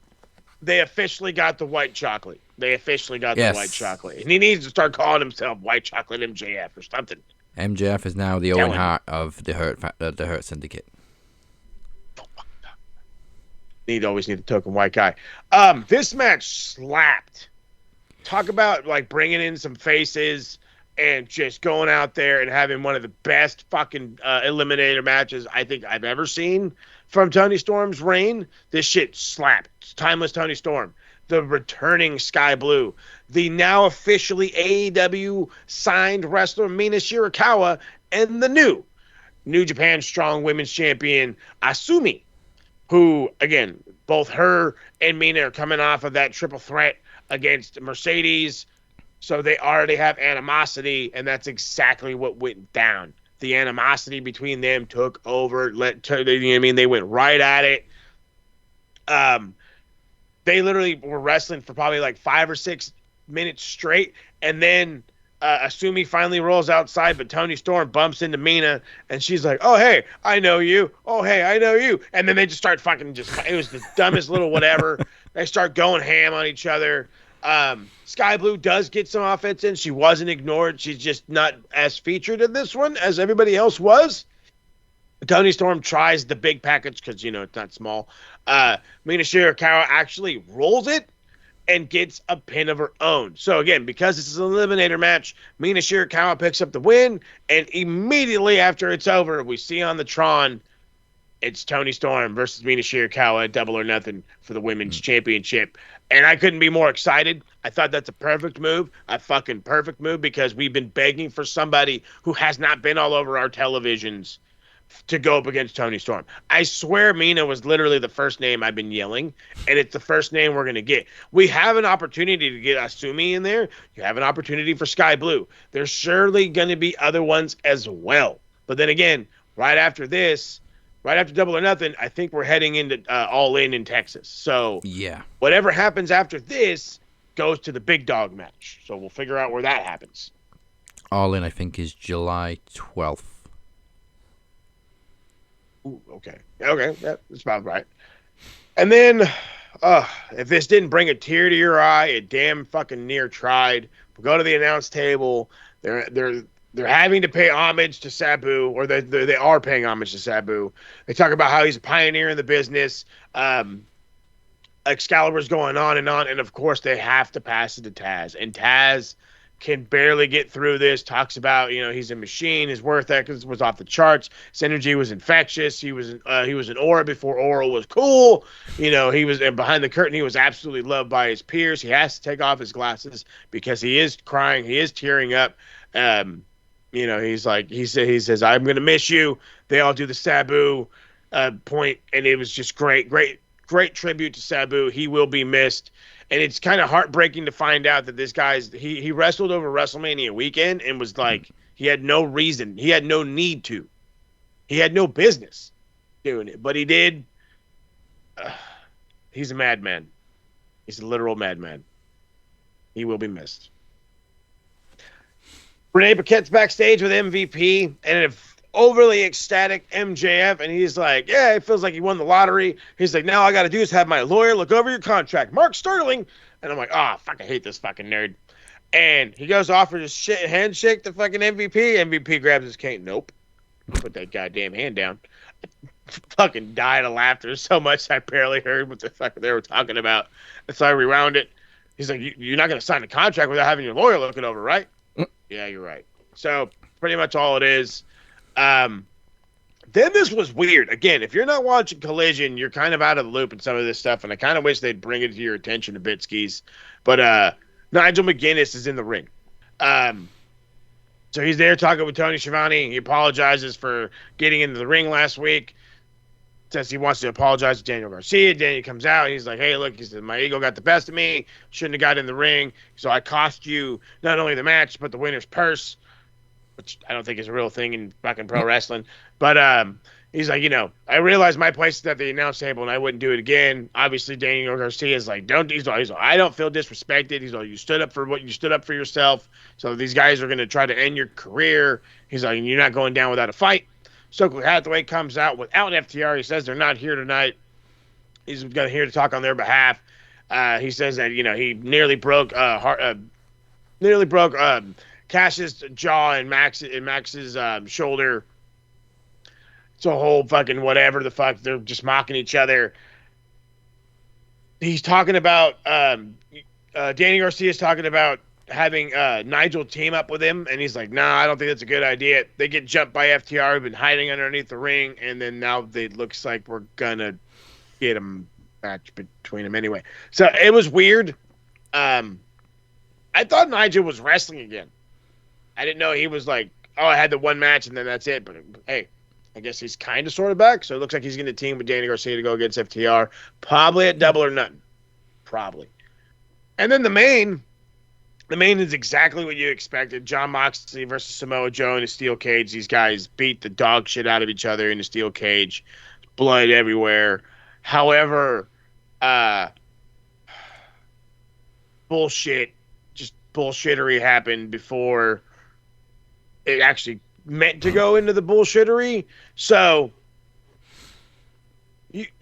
They officially got the white chocolate. The white chocolate. And he needs to start calling himself White Chocolate MJF or something. MJF is now the Owen Hart of the Hurt Syndicate. Always need a token white guy. This match slapped. Talk about like bringing in some faces and just going out there and having one of the best fucking eliminator matches I think I've ever seen from Tony Storm's reign. This shit slapped. It's timeless Tony Storm. The returning Sky Blue. The now officially AEW signed wrestler Mina Shirakawa. And the New Japan Strong Women's Champion Asumi. Who, again, both her and Mina are coming off of that triple threat against Mercedes. So they already have animosity, and that's exactly what went down. The animosity between them took over. They went right at it. They literally were wrestling for probably like 5 or 6 minutes straight, and then Asumi finally rolls outside, but Tony Storm bumps into Mina, and she's like, oh, hey, I know you. Oh, hey, I know you. And then they just start it was the dumbest little whatever. They start going ham on each other. Sky Blue does get some offense in. She wasn't ignored. She's just not as featured in this one as everybody else was. Tony Storm tries the big package because, it's not small. Mina Shirakawa actually rolls it and gets a pin of her own. So again, because this is an eliminator match, Mina Shirakawa picks up the win, and immediately after it's over, we see on the Tron, it's Tony Storm versus Mina Shirakawa at Double or Nothing for the Women's Championship. And I couldn't be more excited. I thought that's a perfect move, because we've been begging for somebody who has not been all over our televisions to go up against Tony Storm. I swear Mina was literally the first name I've been yelling, and it's the first name we're going to get. We have an opportunity to get Asumi in there. You have an opportunity for Sky Blue. There's surely going to be other ones as well. But then again, right after Double or Nothing, I think we're heading into All In Texas. So yeah, whatever happens after this goes to the big dog match. So we'll figure out where that happens. All In, I think, is July 12th. Ooh, okay, yeah, that's about right. And then, if this didn't bring a tear to your eye, it damn fucking near tried. We go to the announce table. They're having to pay homage to Sabu, or they are paying homage to Sabu. They talk about how he's a pioneer in the business. Excalibur's going on, and of course they have to pass it to Taz, and Taz can barely get through this. Talks about, he's a machine. His worth ethic was off the charts. His energy was infectious. He was an Aura before Aura was cool. He was, and behind the curtain, he was absolutely loved by his peers. He has to take off his glasses because he is crying. He is tearing up. He's like, he says, I'm going to miss you. They all do the Sabu point, and it was just great tribute to Sabu. He will be missed. And it's kind of heartbreaking to find out that this guy's he wrestled over WrestleMania weekend and was like, he had no reason, he had no need to, he had no business doing it, but he did. He's a madman. He's a literal madman. He will be missed. Renee Paquette's backstage with MVP and an overly ecstatic MJF, and he's like, yeah, it feels like he won the lottery. He's like, now all I got to do is have my lawyer look over your contract, Mark Sterling. And I'm like, fuck, I hate this fucking nerd. And he goes off for his handshake to fucking MVP. MVP grabs his cane. Nope. Put that goddamn hand down. fucking died of laughter so much I barely heard what the fuck they were talking about. And so I rewound it. He's like, you're not going to sign a contract without having your lawyer look it over, right? Yeah, you're right. So pretty much all it is. Then this was weird. Again, if you're not watching Collision, you're kind of out of the loop in some of this stuff, and I kind of wish they'd bring it to your attention a bit, Skis. But Nigel McGuinness is in the ring. So he's there talking with Tony Schiavone. He apologizes for getting into the ring last week. Says he wants to apologize to Daniel Garcia. Daniel comes out. He's like, hey, look, he said, my ego got the best of me. Shouldn't have got in the ring. So I cost you not only the match, but the winner's purse, which I don't think is a real thing in fucking pro wrestling. But he's like, I realized my place is at the announce table, and I wouldn't do it again. Obviously, Daniel Garcia is like, he's like, I don't feel disrespected. He's like, you stood up for what you stood up for yourself. So these guys are going to try to end your career. He's like, you're not going down without a fight. Stokely Hathaway comes out without FTR. He says they're not here tonight. He's here to talk on their behalf. He says that he nearly broke Cash's jaw and Max's shoulder. It's a whole fucking whatever the fuck. They're just mocking each other. He's talking about Danny Garcia's talking about having Nigel team up with him, and he's like, nah, I don't think that's a good idea. They get jumped by FTR, who've been hiding underneath the ring, and then now it looks like we're gonna get a match between them anyway. So it was weird. I thought Nigel was wrestling again. I didn't know he was like, I had the one match and then that's it. But hey, I guess he's kind of sort of back. So it looks like he's going to team with Danny Garcia to go against FTR, probably at Double or Nothing, probably. And then the main is exactly what you expected. Jon Moxley versus Samoa Joe in a steel cage. These guys beat the dog shit out of each other in a steel cage. Blood everywhere. However, bullshit, just bullshittery happened before it actually meant to go into the bullshittery. So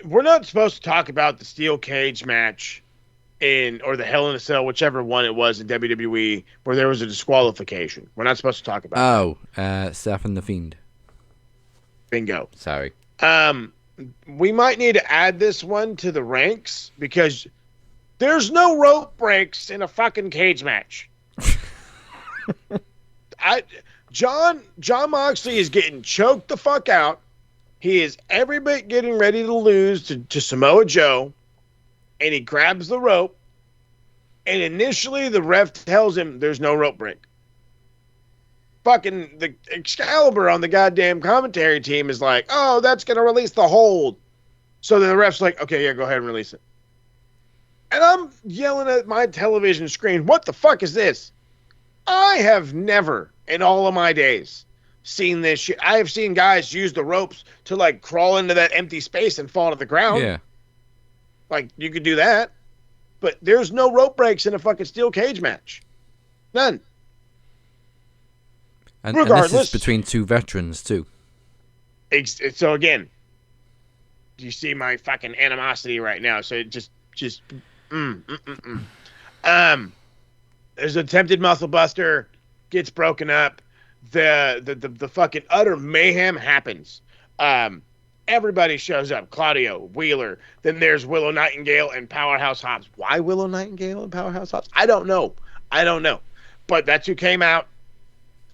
we're not supposed to talk about the steel cage match or the Hell in a Cell, whichever one it was in WWE, where there was a disqualification. We're not supposed to talk about Seth and the Fiend. Bingo. Sorry. We might need to add this one to the ranks because there's no rope breaks in a fucking cage match. John Moxley is getting choked the fuck out. He is every bit getting ready to lose to Samoa Joe. And he grabs the rope, and initially the ref tells him there's no rope break. Fucking the Excalibur on the goddamn commentary team is like, oh, that's going to release the hold. So then the ref's like, okay, yeah, go ahead and release it. And I'm yelling at my television screen, what the fuck is this? I have never, in all of my days, seen this shit. I have seen guys use the ropes to, like, crawl into that empty space and fall to the ground. Yeah. Like, you could do that. But there's no rope breaks in a fucking steel cage match. None. And Regardless. this is between two veterans, too. So, again, you see my fucking animosity right now. So, it just There's an attempted muscle buster, gets broken up. The fucking utter mayhem happens. Everybody shows up. Claudio, Wheeler. Then there's Willow Nightingale and Powerhouse Hobbs. Why Willow Nightingale and Powerhouse Hobbs? I don't know. But that's who came out.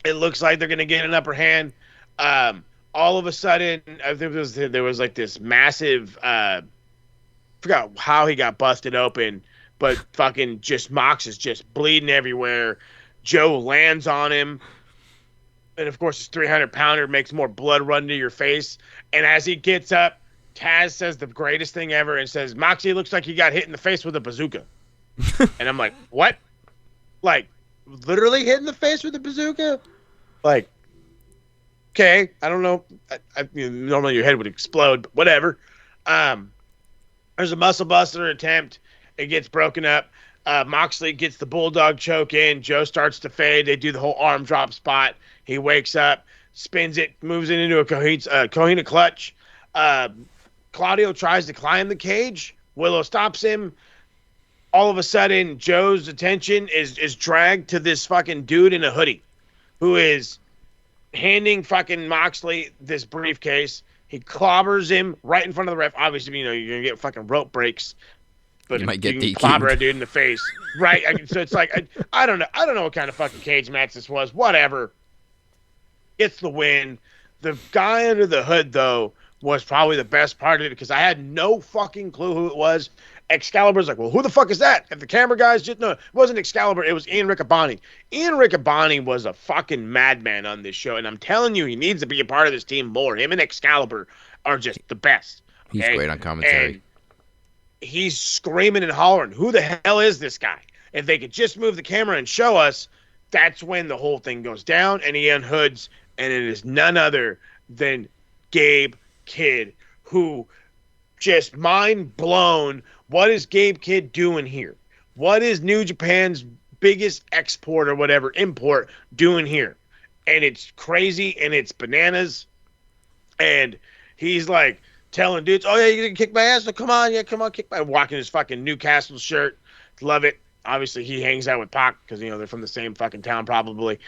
It looks like they're going to get an upper hand. All of a sudden, I think there was like this massive, forgot how he got busted open, but fucking just Mox is just bleeding everywhere. Joe lands on him. And, of course, his 300-pounder makes more blood run to your face. And as he gets up, Taz says the greatest thing ever and says, Moxie looks like he got hit in the face with a bazooka. And I'm like, what? Like, literally hit in the face with a bazooka? Like, okay, I don't know. Normally your head would explode, but whatever. There's a muscle buster attempt. It gets broken up. Moxley gets the bulldog choke in. Joe starts to fade. They do the whole arm drop spot. He wakes up, spins it, moves it into a Cohina clutch. Claudio tries to climb the cage. Willow stops him. All of a sudden, Joe's attention is dragged to this fucking dude in a hoodie who is handing fucking Moxley this briefcase. He clobbers him right in front of the ref. Obviously, you're gonna get fucking rope breaks, but You might get can DQ'd. clobber a dude in the face, right? So it's like I don't know. I don't know what kind of fucking cage match this was. Whatever. Gets the win. The guy under the hood though was probably the best part of it because I had no fucking clue who it was. Excalibur's like, well, who the fuck is that? And the camera guys just no, it wasn't Excalibur. It was Ian Riccaboni. Ian Riccaboni was a fucking madman on this show, and I'm telling you, he needs to be a part of this team more. Him and Excalibur are just the best. He's okay? great on commentary. And he's screaming and hollering, who the hell is this guy? If they could just move the camera and show us, that's when the whole thing goes down, and he unhoods, and it is none other than Gabe Kidd, who just mind blown. What is Gabe Kidd doing here? What is New Japan's biggest export or whatever import doing here? And it's crazy and it's bananas. And he's like telling dudes, oh yeah, you're gonna kick my ass? No, come on, kick my, walking his fucking Newcastle shirt. Love it. Obviously he hangs out with Pac because they're from the same fucking town probably.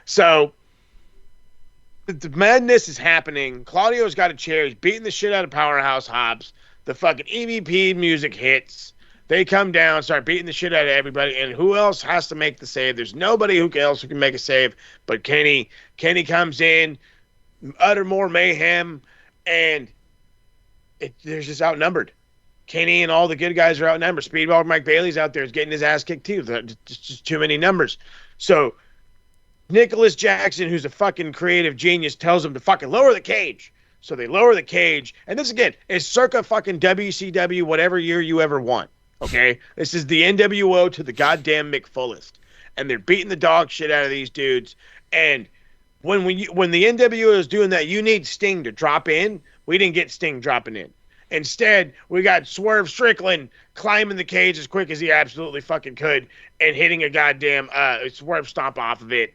So the madness is happening. Claudio's got a chair. He's beating the shit out of Powerhouse Hobbs. The fucking EVP music hits. They come down, start beating the shit out of everybody. And who else has to make the save? There's nobody else who can make a save but Kenny. Kenny comes in, utter more mayhem, and they're just outnumbered. Kenny and all the good guys are outnumbered. Speedball Mike Bailey's out there is getting his ass kicked too. Just too many numbers. So Nicholas Jackson, who's a fucking creative genius, tells them to fucking lower the cage. So they lower the cage. And this, again, is circa fucking WCW whatever year you ever want. Okay? This is the NWO to the goddamn McFullest. And they're beating the dog shit out of these dudes. And when the NWO is doing that, you need Sting to drop in. We didn't get Sting dropping in. Instead, we got Swerve Strickland climbing the cage as quick as he absolutely fucking could and hitting a goddamn Swerve stomp off of it,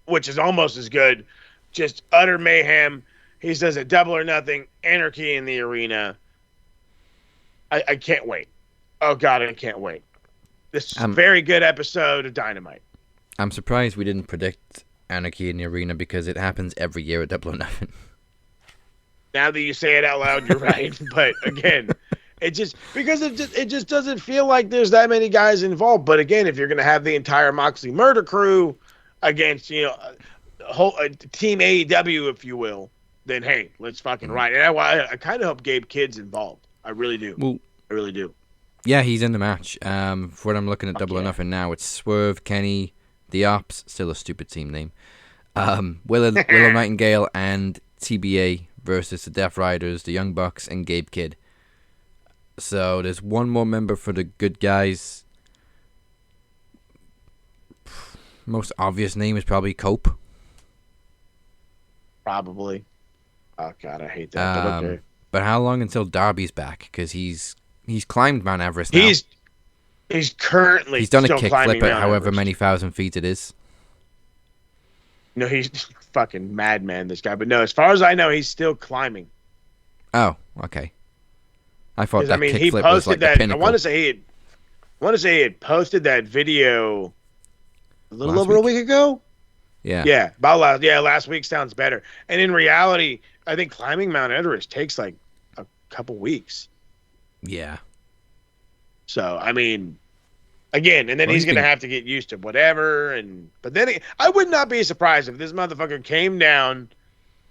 which is almost as good. Just utter mayhem. He says a double or nothing, anarchy in the arena. I can't wait. Oh, God, I can't wait. This is a very good episode of Dynamite. I'm surprised we didn't predict anarchy in the arena because it happens every year at Double or Nothing. Now that you say it out loud, you're right. But, again, it just doesn't feel like there's that many guys involved. But, again, if you're going to have the entire Moxley murder crew against, whole Team AEW, if you will, then hey, let's fucking ride. And I kind of hope Gabe Kidd's involved. I really do. Well, I really do. Yeah, he's in the match. For what I'm looking at Double or Nothing now, it's Swerve, Kenny, The Ops, still a stupid team name, Willow Nightingale, and TBA versus the Death Riders, the Young Bucks, and Gabe Kidd. So there's one more member for the good guys. Most obvious name is probably Cope. Probably. Oh God, I hate that. But okay. But how long until Darby's back? Because he's climbed Mount Everest now. He's currently he's done a still kickflip at however Everest. many thousand feet it is. No, he's fucking madman, this guy. But no, as far as I know, he's still climbing. Oh, okay. I thought that he kickflip posted was like that. the pinnacle. I want to say he had posted that video a little over a week ago. Yeah. Yeah, last week sounds better. And in reality, I think climbing Mount Everest takes like a couple weeks. Yeah. So, I mean, again, and then he's going to have to get used to whatever. But then I would not be surprised if this motherfucker came down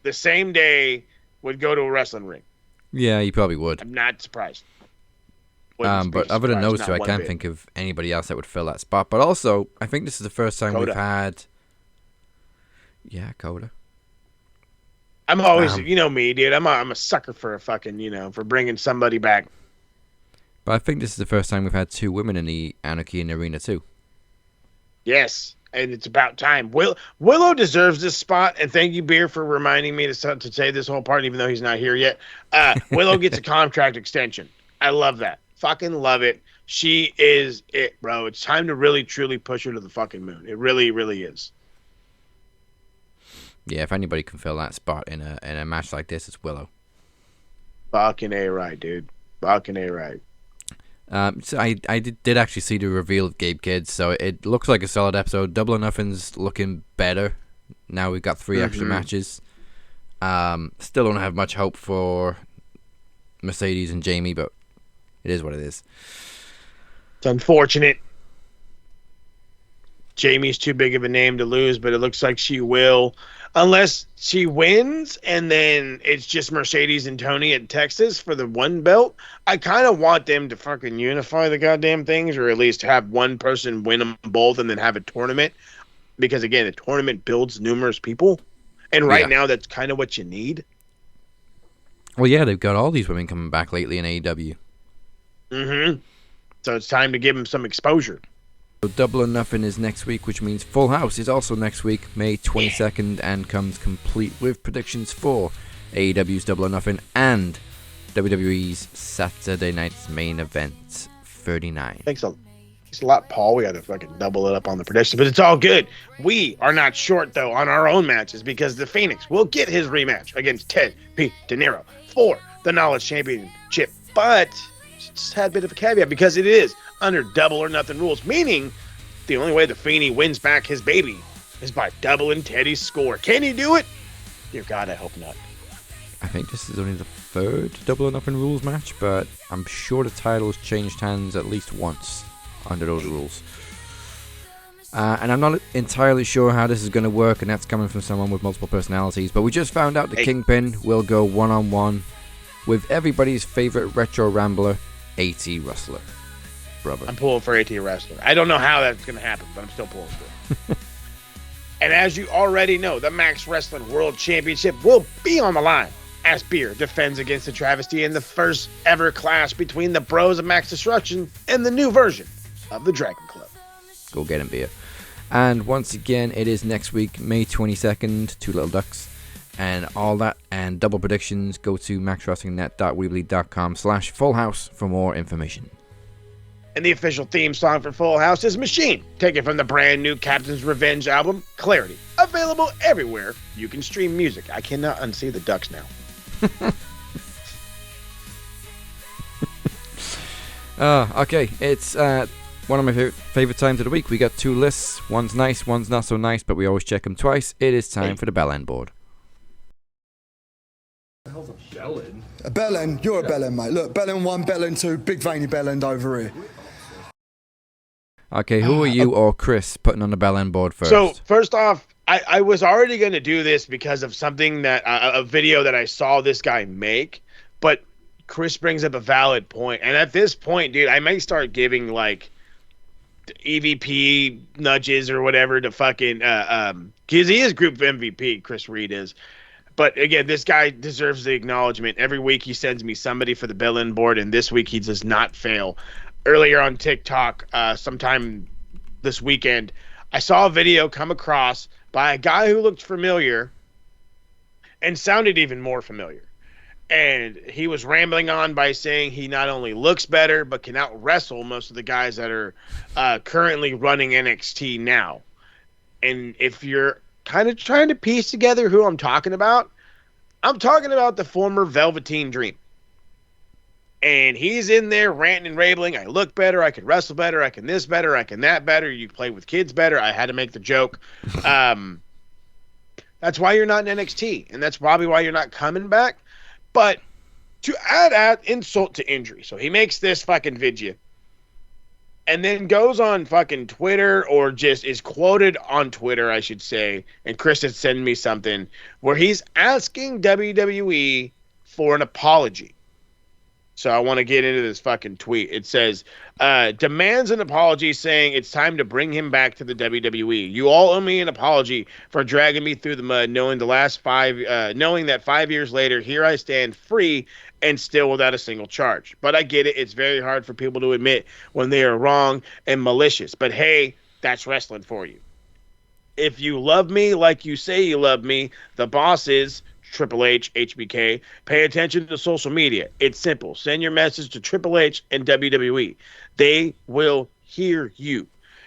the same day, would go to a wrestling ring. Yeah, he probably would. I'm not surprised. But other than those two, I can't think of anybody else that would fill that spot. But also, I think this is the first time we've had... Yeah, Coda. I'm always, me, dude. I'm a sucker for a fucking, for bringing somebody back. But I think this is the first time we've had two women in the Anarchy in the Arena too. Yes, and it's about time. Willow deserves this spot, and thank you, Beer, for reminding me to say this whole part, even though he's not here yet. Willow gets a contract extension. I love that. Fucking love it. She is it, bro. It's time to really, truly push her to the fucking moon. It really, really is. Yeah, if anybody can fill that spot in a match like this, it's Willow. Fucking A right, dude. Fucking A right. So I did actually see the reveal of Gabe Kidd, so it looks like a solid episode. Double or Nothing's looking better. Now we've got 3 extra matches. Still don't have much hope for Mercedes and Jamie, but it is what it is. It's unfortunate. Jamie's too big of a name to lose, but it looks like she will. Unless she wins and then it's just Mercedes and Tony at Texas for the one belt. I kind of want them to fucking unify the goddamn things, or at least have one person win them both and then have a tournament. Because, again, a tournament builds numerous people. And right now, that's kind of what you need. Well, yeah, they've got all these women coming back lately in AEW. Mm-hmm. So it's time to give them some exposure. So Double or Nothing is next week, which means Full House is also next week, May 22nd, and comes complete with predictions for AEW's Double or Nothing and WWE's Saturday Night's Main Event 39. Thanks a lot, Paul. We got to fucking double it up on the predictions, but it's all good. We are not short, though, on our own matches, because the Phoenix will get his rematch against Ted P. De Niro for the Knowledge Championship. But just had a bit of a caveat, because it is under Double or Nothing rules, meaning the only way the Feeny wins back his baby is by doubling Teddy's score. Can he do it? Dear God, I hope not. I think this is only the third Double or Nothing rules match, but I'm sure the title has changed hands at least once under those rules. And I'm not entirely sure how this is going to work, and that's coming from someone with multiple personalities, but we just found out the Kingpin will go one-on-one with everybody's favorite retro rambler, AT Wrestler. Brother. I'm pulling for AT Wrestler. I don't know how that's going to happen, but I'm still pulling for it. And as you already know, the Max Wrestling World Championship will be on the line as Beer defends against the travesty in the first ever clash between the Bros of Max Destruction and the new version of the Dragon Club. Go get him, Beer. And once again, it is next week, May 22nd, Two Little Ducks. And all that and double predictions, go to maxwrestlingnet.weebly.com/fullhouse for more information. And the official theme song for Full House is Machine, taken from the brand new Captain's Revenge album, Clarity. Available everywhere you can stream music. I cannot unsee the ducks now. Okay, it's one of my favorite times of the week. We got two lists. One's nice, one's not so nice, but we always check them twice. It is time for the bell end board. A bellend? You're a bellend, mate. Look, bellend 1, bellend 2, big veiny bellend over here. Okay, who are you or Chris putting on the bell end board first? So, first off, I was already going to do this because of something that, a video that I saw this guy make, but Chris brings up a valid point. And at this point, dude, I may start giving, like, EVP nudges or whatever to fucking, because he is group MVP, Chris Reed is. But again, this guy deserves the acknowledgement. Every week he sends me somebody for the bell-end board, and this week he does not fail. Earlier on TikTok, sometime this weekend, I saw a video come across by a guy who looked familiar and sounded even more familiar. And he was rambling on by saying he not only looks better, but can out-wrestle most of the guys that are currently running NXT now. And if you're kind of trying to piece together who I'm talking about the former Velveteen Dream. And he's in there ranting and raving. I look better. I can wrestle better. I can this better. I can that better. You play with kids better. I had to make the joke. That's why you're not in NXT. And that's probably why you're not coming back. But to add insult to injury. So he makes this fucking video. And then goes on fucking Twitter, or just is quoted on Twitter, I should say. And Chris had sent me something where he's asking WWE for an apology. So I want to get into this fucking tweet. It says, demands an apology, saying it's time to bring him back to the WWE. You all owe me an apology for dragging me through the mud, knowing that 5 years later, here I stand free and still without a single charge. But I get it. It's very hard for people to admit when they are wrong and malicious. But hey, that's wrestling for you. If you love me like you say you love me, the boss is Triple H, HBK. Pay attention to social media. It's simple. Send your message to Triple H and WWE. They will hear you.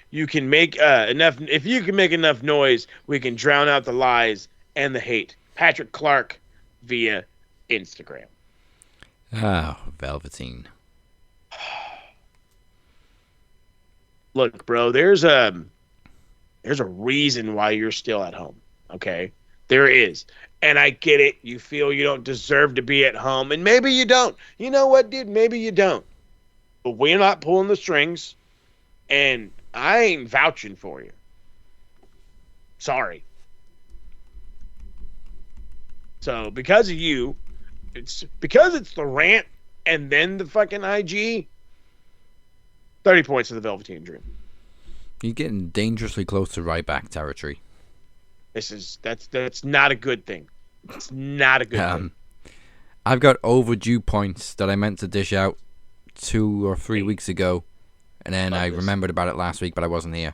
You can make enough. If you can make enough noise, we can drown out the lies and the hate. Patrick Clark via Instagram. Oh, Velveteen. Look, bro, there's a reason why you're still at home. Okay? There is. And I get it. You feel you don't deserve to be at home. And maybe you don't. You know what, dude? Maybe you don't. But we're not pulling the strings. And I ain't vouching for you. Sorry. So because of you, it's the rant and then the fucking IG. 30 points to the Velveteen Dream. You're getting dangerously close to right back territory. That's not a good thing. It's not a good thing. I've got overdue points that I meant to dish out 2 or 3 weeks ago, and then I remembered about it last week, but I wasn't here.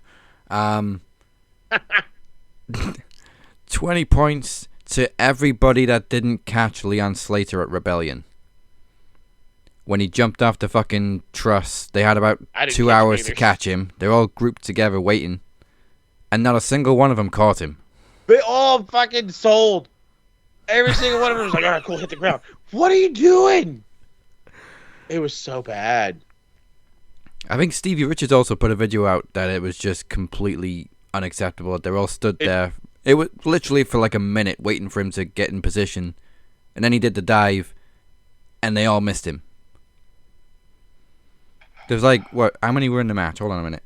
20 points to everybody that didn't catch Leon Slater at Rebellion. When he jumped off the fucking truss, they had about 2 hours to catch him. They're all grouped together waiting, and not a single one of them caught him. They all fucking sold. Every single one of them was like, all right, cool, hit the ground. What are you doing? It was so bad. I think Stevie Richards also put a video out that it was just completely unacceptable. They all stood there. It was literally for like a minute waiting for him to get in position. And then he did the dive, and they all missed him. There's like, what? How many were in the match? Hold on a minute.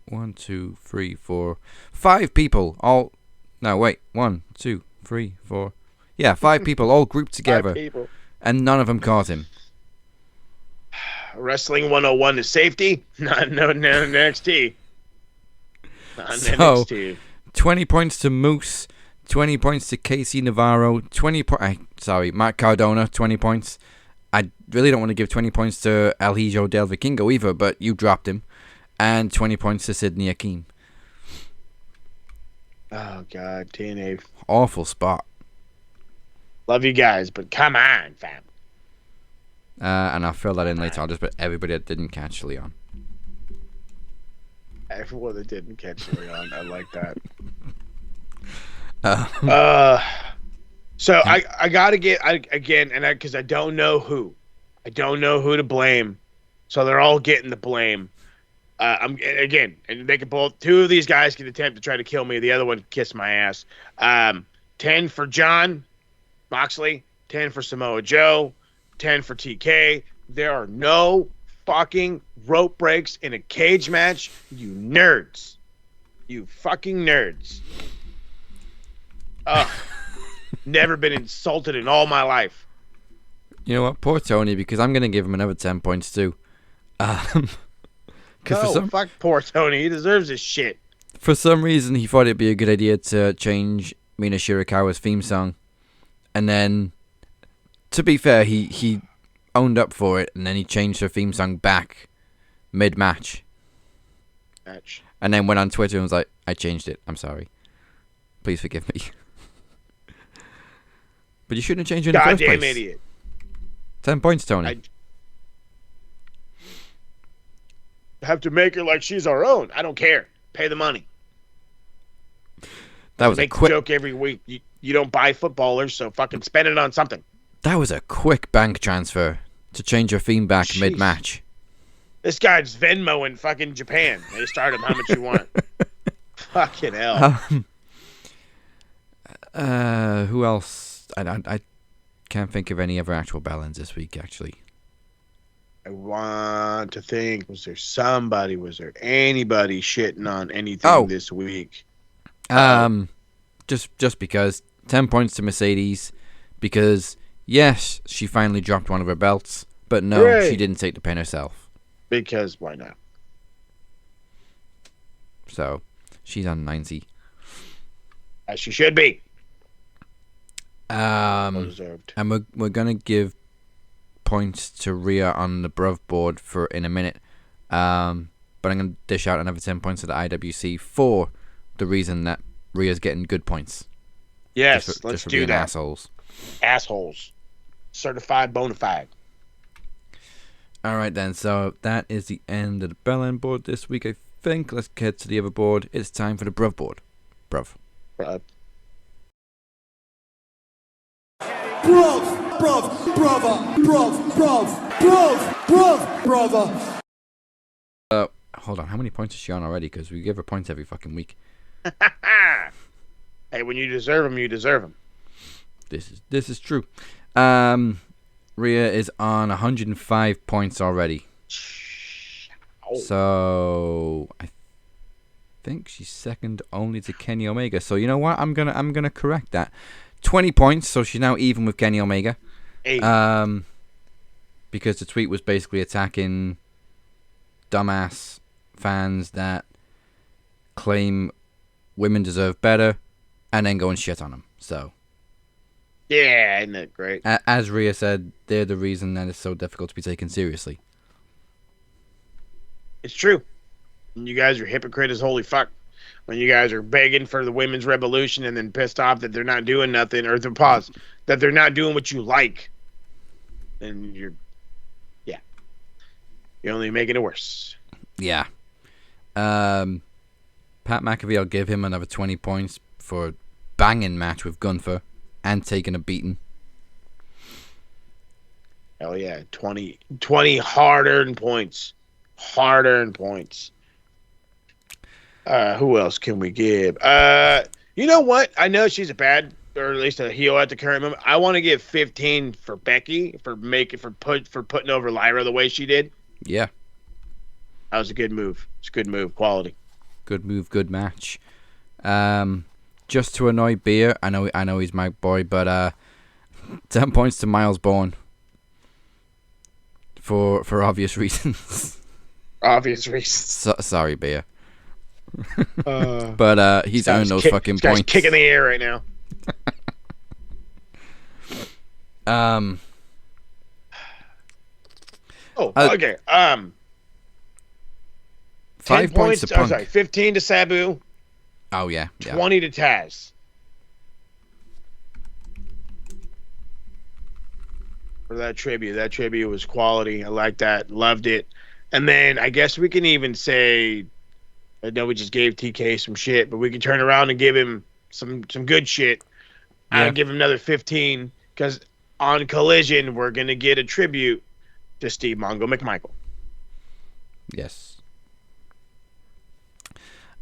1, 2, 3, 4, 5 people. All. No, wait. 1, 2, 3, 4. Yeah, 5 people all grouped together. 5 people. And none of them caught him. Wrestling 101 is safety. Not no NXT. Not So, NXT. 20 points to Moose. 20 points to Casey Navarro. Matt Cardona. 20 points. I really don't want to give 20 points to El Hijo del Vikingo either, but you dropped him. And 20 points to Sidney Akeem. Oh, God. TNA. Awful spot. Love you guys, but come on, fam. And I'll fill that in later. I'll just put everybody that didn't catch Leon. Everyone that didn't catch Leon. I like that. So I got to get, again, and because I don't know who. I don't know who to blame. So they're all getting the blame. And they can both, 2 of these guys can attempt to try to kill me. The other one kiss my ass. 10 for John Moxley, 10 for Samoa Joe, 10 for TK. There are no fucking rope breaks in a cage match, you nerds. You fucking nerds. Never been insulted in all my life. You know what? Poor Tony, because I'm going to give him another 10 points too. Fuck poor Tony. He deserves his shit. For some reason, he thought it'd be a good idea to change Mina Shirakawa's theme song. And then, to be fair, he owned up for it, and then he changed her theme song back mid-match. And then went on Twitter and was like, I changed it. I'm sorry. Please forgive me. But you shouldn't have changed it in the first place. Goddamn idiot. 10 points, Tony. I have to make her like she's our own. I don't care. Pay the money. That was make a joke every week. You don't buy footballers, so fucking spend it on something. That was a quick bank transfer to change your theme back mid-match. This guy's Venmo in fucking Japan. They start him how much you want. Fucking hell. Who else? I can't think of any other actual bell-ends this week, actually. I want to think, was there anybody shitting on anything this week? Just because 10 points to Mercedes, because yes, she finally dropped one of her belts, but no, Hooray. She didn't take the pin herself. Because why not? So she's on 90. As she should be. Deserved. And we're gonna give points to Rhea on the Bruv board in a minute. But I'm gonna dish out another 10 points to the IWC for the reason that Rhea's getting good points. Let's do that. Assholes. Certified bona fide. Alright then, so that is the end of the Bell End board this week, I think. Let's get to the other board. It's time for the Bruv board. Bruv. Bruv, brother. Hold on, how many points is she on already? Because we give her points every fucking week. Hey, when you deserve them, you deserve them. This is true. Rhea is on 105 points already. So I think she's second only to Kenny Omega. So you know what? I'm gonna correct that. 20 points, so she's now even with Kenny Omega. 8. Because the tweet was basically attacking dumbass fans that claim women deserve better and then go and shit on them. So Yeah, isn't that great? As Rhea said, they're the reason that it's so difficult to be taken seriously. It's true. And you guys are hypocrites as holy fuck. When you guys are begging for the women's revolution and then pissed off that they're not doing nothing, or that they're not doing what you like, and you're only making it worse. Yeah. Pat McAfee, I'll give him another 20 points for a banging match with Gunther and taking a beating. Hell yeah. 20 hard-earned points. Hard-earned points. Who else can we give? You know what? I know she's a bad, or at least a heel at the current moment. I want to give 15 for Becky for putting over Lyra the way she did. Yeah. That was a good move. It's a good move. Quality. Good move, good match. Just to annoy Beer, I know he's my boy, but 10 points to Miles Bourne. For obvious reasons. Obvious reasons. Sorry, Beer. But he's earned those fucking points. Guy's kicking the air right now. Okay. 5 points to Punk. 15 to Sabu. Oh yeah. 20 to Taz. For that tribute. That tribute was quality. I like that. Loved it. And then I guess we can even say, I know we just gave TK some shit, but we can turn around and give him some good shit. Yeah. I'll give him another 15 because on Collision we're gonna get a tribute to Steve Mongo McMichael. Yes.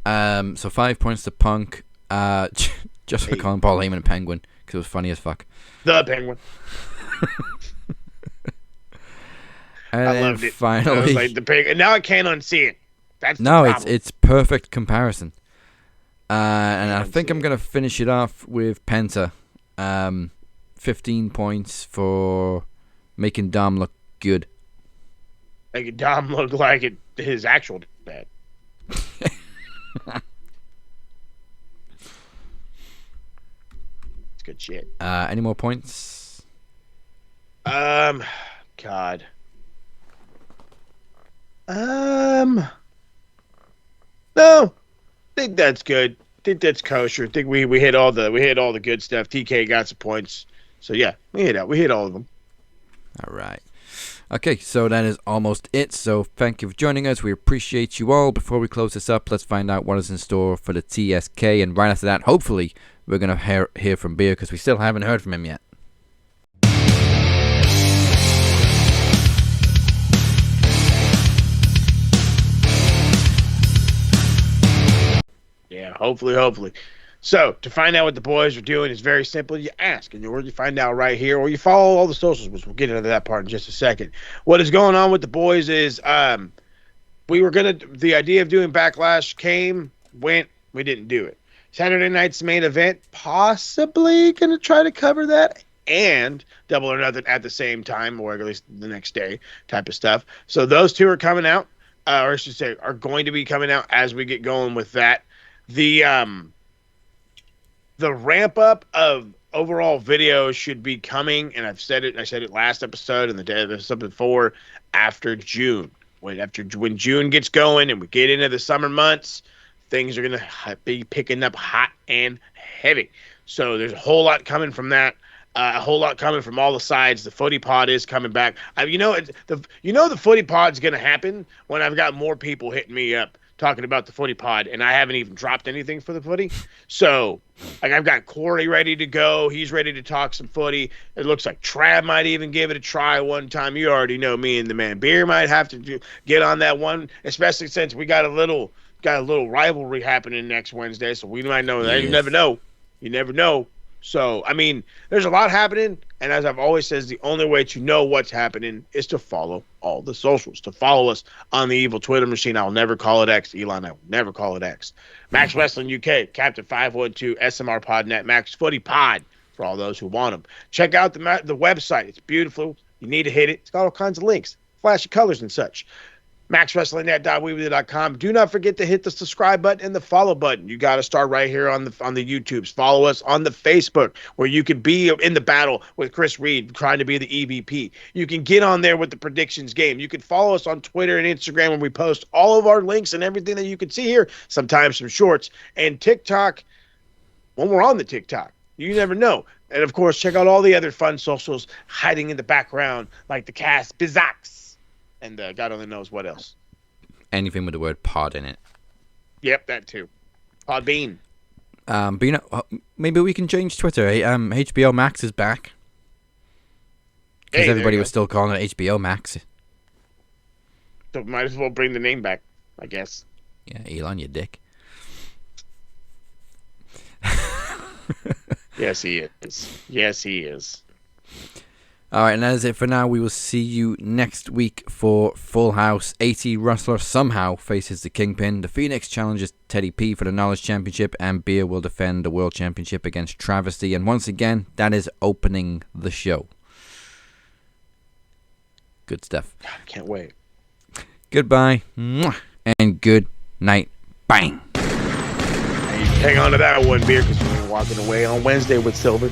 So 5 points to Punk. Just for calling Paul Heyman a penguin because it was funny as fuck. The Penguin. And I loved it. Finally, I was like the penguin. Now I can't unsee it. That's no, the problem. it's perfect comparison. And I think I'm gonna finish it off with Penta. 15 points for making Dom look good. Making Dom look like his actual dad. It's good shit. Any more points? God. No. I think that's good. I think that's kosher. I think we hit all the good stuff. TK got some points. So yeah, we hit all of them. All right. Okay, so that is almost it. So thank you for joining us. We appreciate you all. Before we close this up, let's find out what is in store for the TSK. And right after that, hopefully, we're going to hear from Beer because we still haven't heard from him yet. Yeah, hopefully. So, to find out what the boys are doing is very simple. You ask, and you find out right here, or you follow all the socials, which we'll get into that part in just a second. What is going on with the boys is the idea of doing Backlash came, went, we didn't do it. Saturday night's main event, possibly going to try to cover that, and Double or Nothing at the same time, or at least the next day type of stuff. So those two are coming out, or I should say, are going to be coming out as we get going with that. The ramp up of overall videos should be coming, and I said it last episode and the day of something before, after June. When June gets going and we get into the summer months, things are going to be picking up hot and heavy. So there's a whole lot coming from that. A whole lot coming from all the sides. The footy pod is coming back. The footy pod's going to happen when I've got more people hitting me up talking about the footy pod, and I haven't even dropped anything for the footy. So, I've got Corey ready to go. He's ready to talk some footy. It looks like Trav might even give it a try one time. You already know me and the man Beer might have to get on that one, especially since we got a little rivalry happening next Wednesday. So we might know that. Yes. You never know. So, I mean, there's a lot happening. And as I've always said, the only way to know what's happening is to follow all the socials, to follow us on the evil Twitter machine. I'll never call it X. Elon, I will never call it X. Max Wrestling UK, Captain 512, SMR Podnet, Max Footy Pod for all those who want them. Check out the website. It's beautiful. You need to hit it. It's got all kinds of links, flashy colors and such. MaxWrestlingNet.weebly.com. Do not forget to hit the subscribe button and the follow button. You got to start right here on the YouTubes. Follow us on the Facebook, where you can be in the battle with Chris Reed trying to be the EVP. You can get on there with the predictions game. You can follow us on Twitter and Instagram, where we post all of our links and everything that you can see here. Sometimes some shorts, and TikTok when we're on the TikTok. You never know. And of course, check out all the other fun socials hiding in the background, like the cast Bizax. And God only knows what else. Anything with the word pod in it. Yep, that too. Podbean. But you know, maybe we can change Twitter. HBO Max is back. Because everybody was still calling it HBO Max. So might as well bring the name back, I guess. Yeah, Elon, you dick. Yes, he is. Yes, he is. All right, and that is it for now. We will see you next week for Full House. 80 Wrestler somehow faces the Kingpin. The Phoenix challenges Teddy P for the Knowledge Championship, and Beer will defend the World Championship against Travesty. And once again, that is opening the show. Good stuff. God, can't wait. Goodbye. And good night. Bang. Hang on to that one, Beer, because we're walking away on Wednesday with Silver.